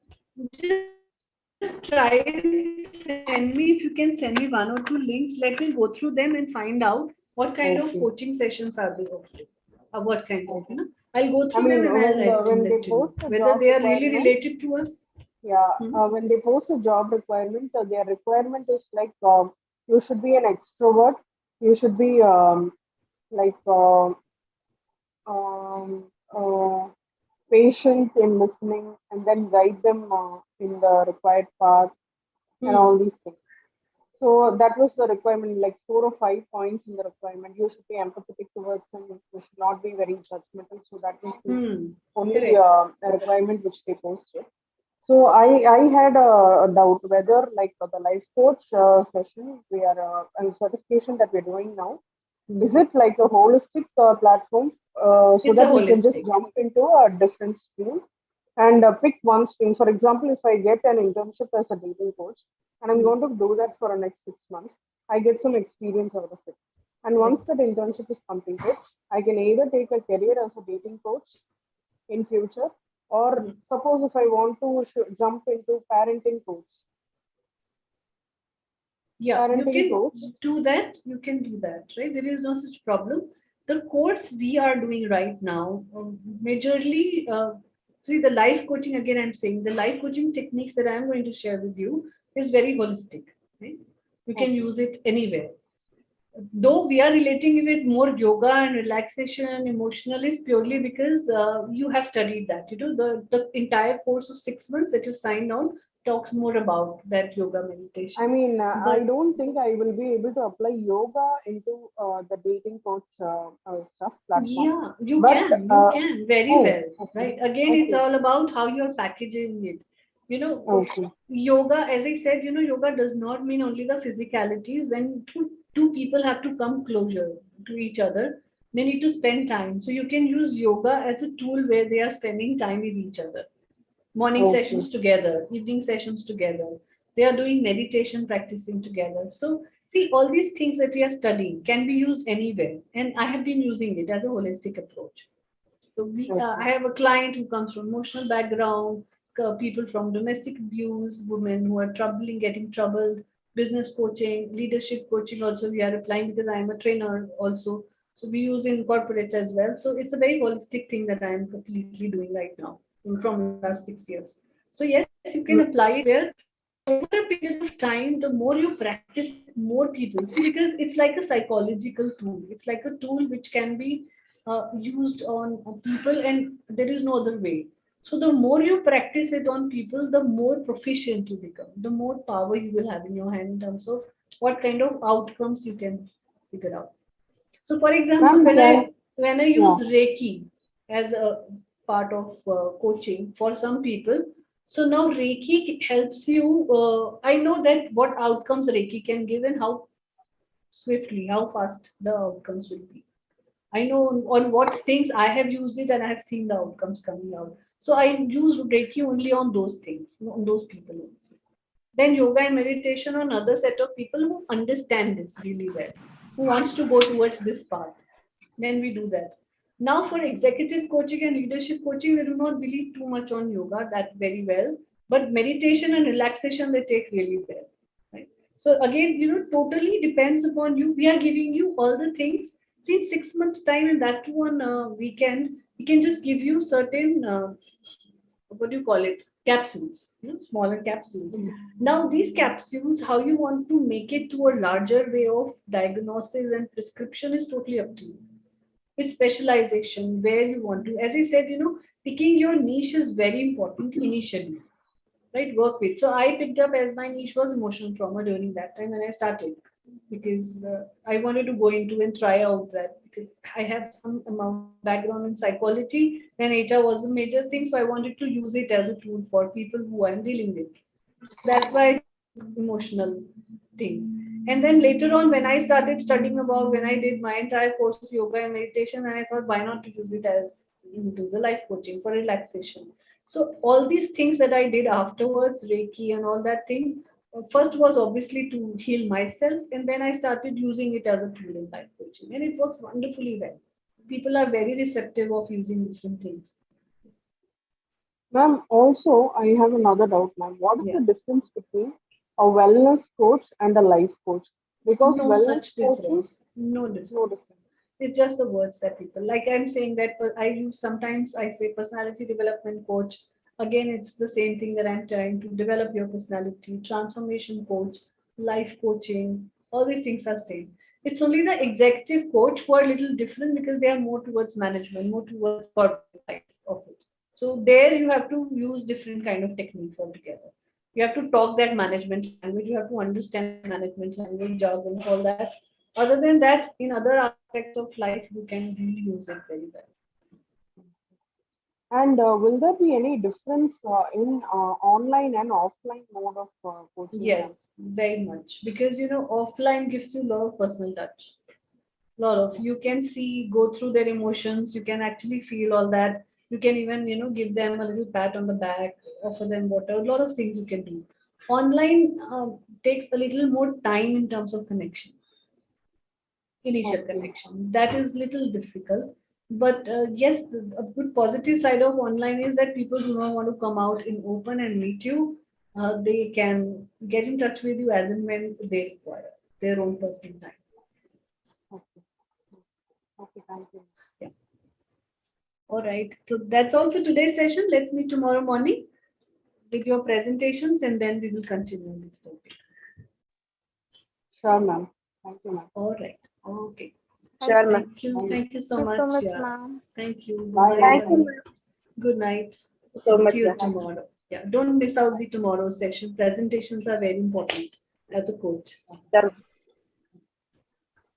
Just try and send me, if you can send me one or two links. Let me go through them and find out what kind of okay, coaching sessions are they offering. What kind of, okay. I'll go I through them mean, and I'll when they let you know post a whether job they are really requirement, related to us. yeah, Hmm? when they post a job requirement, their requirement is like you should be an extrovert, you should be like um, uh, patient in listening, and then guide them in the required path and all Hmm. these things. So that was the requirement, like 4 or 5 points in the requirement. You should be empathetic towards them. You should not be very judgmental. So that was the Hmm. only Correct. a requirement which they posted. So I had a doubt whether like the life coach session we are and certification that we're doing now, is Hmm. it like a holistic platform so It's a that we can just holistic. jump into a different stream and pick one stream? For example, if I get an internship as a dating coach and I'm Hmm. going to do that for the next 6 months, I get some experience out of it. And once that internship is completed, I can either take a career as a dating coach in future, or suppose if I want to jump into Yeah, you parenting can coach. do that. You can do that, right? There is no such problem. The course we are doing right now, majorly, see the life coaching. Again, I'm saying the life coaching techniques that I'm going to share with you is very holistic. Right? You can Okay. use it anywhere. Though we are relating with more yoga and relaxation and emotional is purely because you have studied that. You know, the entire course of 6 months that you signed on talks more about that yoga I meditation. mean, I But don't think I will be able to apply yoga into the dating coach stuff platform. yeah, But you can very oh, well, okay, right? Again, it's okay, all about how you're packaging it. You know, okay, yoga, as I said, yoga does not mean only the physicalities. When two people have to come closer to each other, they need to spend time. So you can use yoga as a tool where they are spending time with each other, morning okay, sessions together, evening sessions together. They are doing meditation, practicing together. So, see, all these things that we are studying can be used anywhere. And I have been using it as a holistic approach. So, okay, I have a client who comes from emotional background, people from domestic abuse, women who are troubling, getting troubled, business coaching, leadership coaching. Also, we are applying because I am a trainer also. So we use in corporates as well. So it's a very holistic thing that I am completely doing right now from last 6 years. So yes, you can Mm, apply it where over a period of time, the more you practice it, more people see, because it's like a psychological tool. It's like a tool which can be used on people, and there is no other way. So the more you practice it on people, the more proficient you become, the more power you will have in your hand in terms of what kind of outcomes you can figure out. So, for example, ma'am, can when I use yeah, Reiki as a part of coaching for some people, so now Reiki helps you. I know that what outcomes Reiki can give and how swiftly, how fast the outcomes will be. I know on what things I have used it and I have seen the outcomes coming out. So I use Reiki only on those things, on those people only. Then yoga and meditation on another set of people who understand this really well, who wants to go towards this path. Then we do that. Now for executive coaching and leadership coaching, we do not believe too much on yoga that very well, but meditation and relaxation they take really well. Right? So again, totally depends upon you. We are giving you all the things. See, in 6 months' time, and that too on weekend, we can just give you certain what do you call it, capsules, smaller capsules. Now these capsules, how you want to make it to a larger way of diagnosis and prescription is totally up to you. It's specialization where you want to, as I said, picking your niche is very important initially, right? Work with. So I picked up as my niche was emotional trauma during that time when I started, because I wanted to go into and try out that, because I have some amount of background in psychology. Then HR was a major thing, so I wanted to use it as a tool for people who I'm dealing with. So that's why I took emotional thing. And then later on, when I started studying about, when I did my entire course of yoga and meditation, and I thought, why not to use it as into the life coaching for relaxation. So all these things that I did afterwards, Reiki and all that thing, first was obviously to heal myself, and then I started using it as a tool in life coaching, and it works wonderfully well. People are very receptive of using different things. ma'am. Also, I have another doubt, ma'am. What is Yeah, the difference between a wellness coach and a life coach? Because no wellness such coaches, difference. No no difference. difference. It's just the words that people like. I'm saying that I use sometimes I say personality development coach. Again, it's the same thing that I'm trying to develop your personality, transformation coach, life coaching. All these things are same. It's only the executive coach who are a little different because they are more towards management, more towards corporate side of it. So there you have to use different kind of techniques altogether. You have to talk that management language. You have to understand that management language, jargon, all that. Other than that, in other aspects of life, you can really use it very well. And will there be any difference in online and offline mode of coaching, ma'am? Yes, very much. Because offline gives you a lot of personal touch. Lot of you can see, go through their emotions, you can actually feel all that. You can even, give them a little pat on the back, offer them water, a lot of things you can do. Online takes a little more time in terms of connection, initial Okay. connection. That is little difficult. But yes, a good positive side of online is that people do not want to come out in open and meet you. They can get in touch with you as and when they require their own personal time. Okay. Okay. Thank you. Yeah. All right. So that's all for today's session. Let's meet tomorrow morning with your presentations, and then we will continue on this topic. Sure, ma'am. Thank you, ma'am. All right. Okay. Sure, ma'am. Thank you. Thank you. Thank you so Thank you so much. much, Yeah. ma'am. Thank you. Bye. Bye. Thank you, Bye. ma'am. Good night. So much, See you ma'am. tomorrow. Yeah. Don't miss out the tomorrow session. Presentations are very important as a coach. Sure.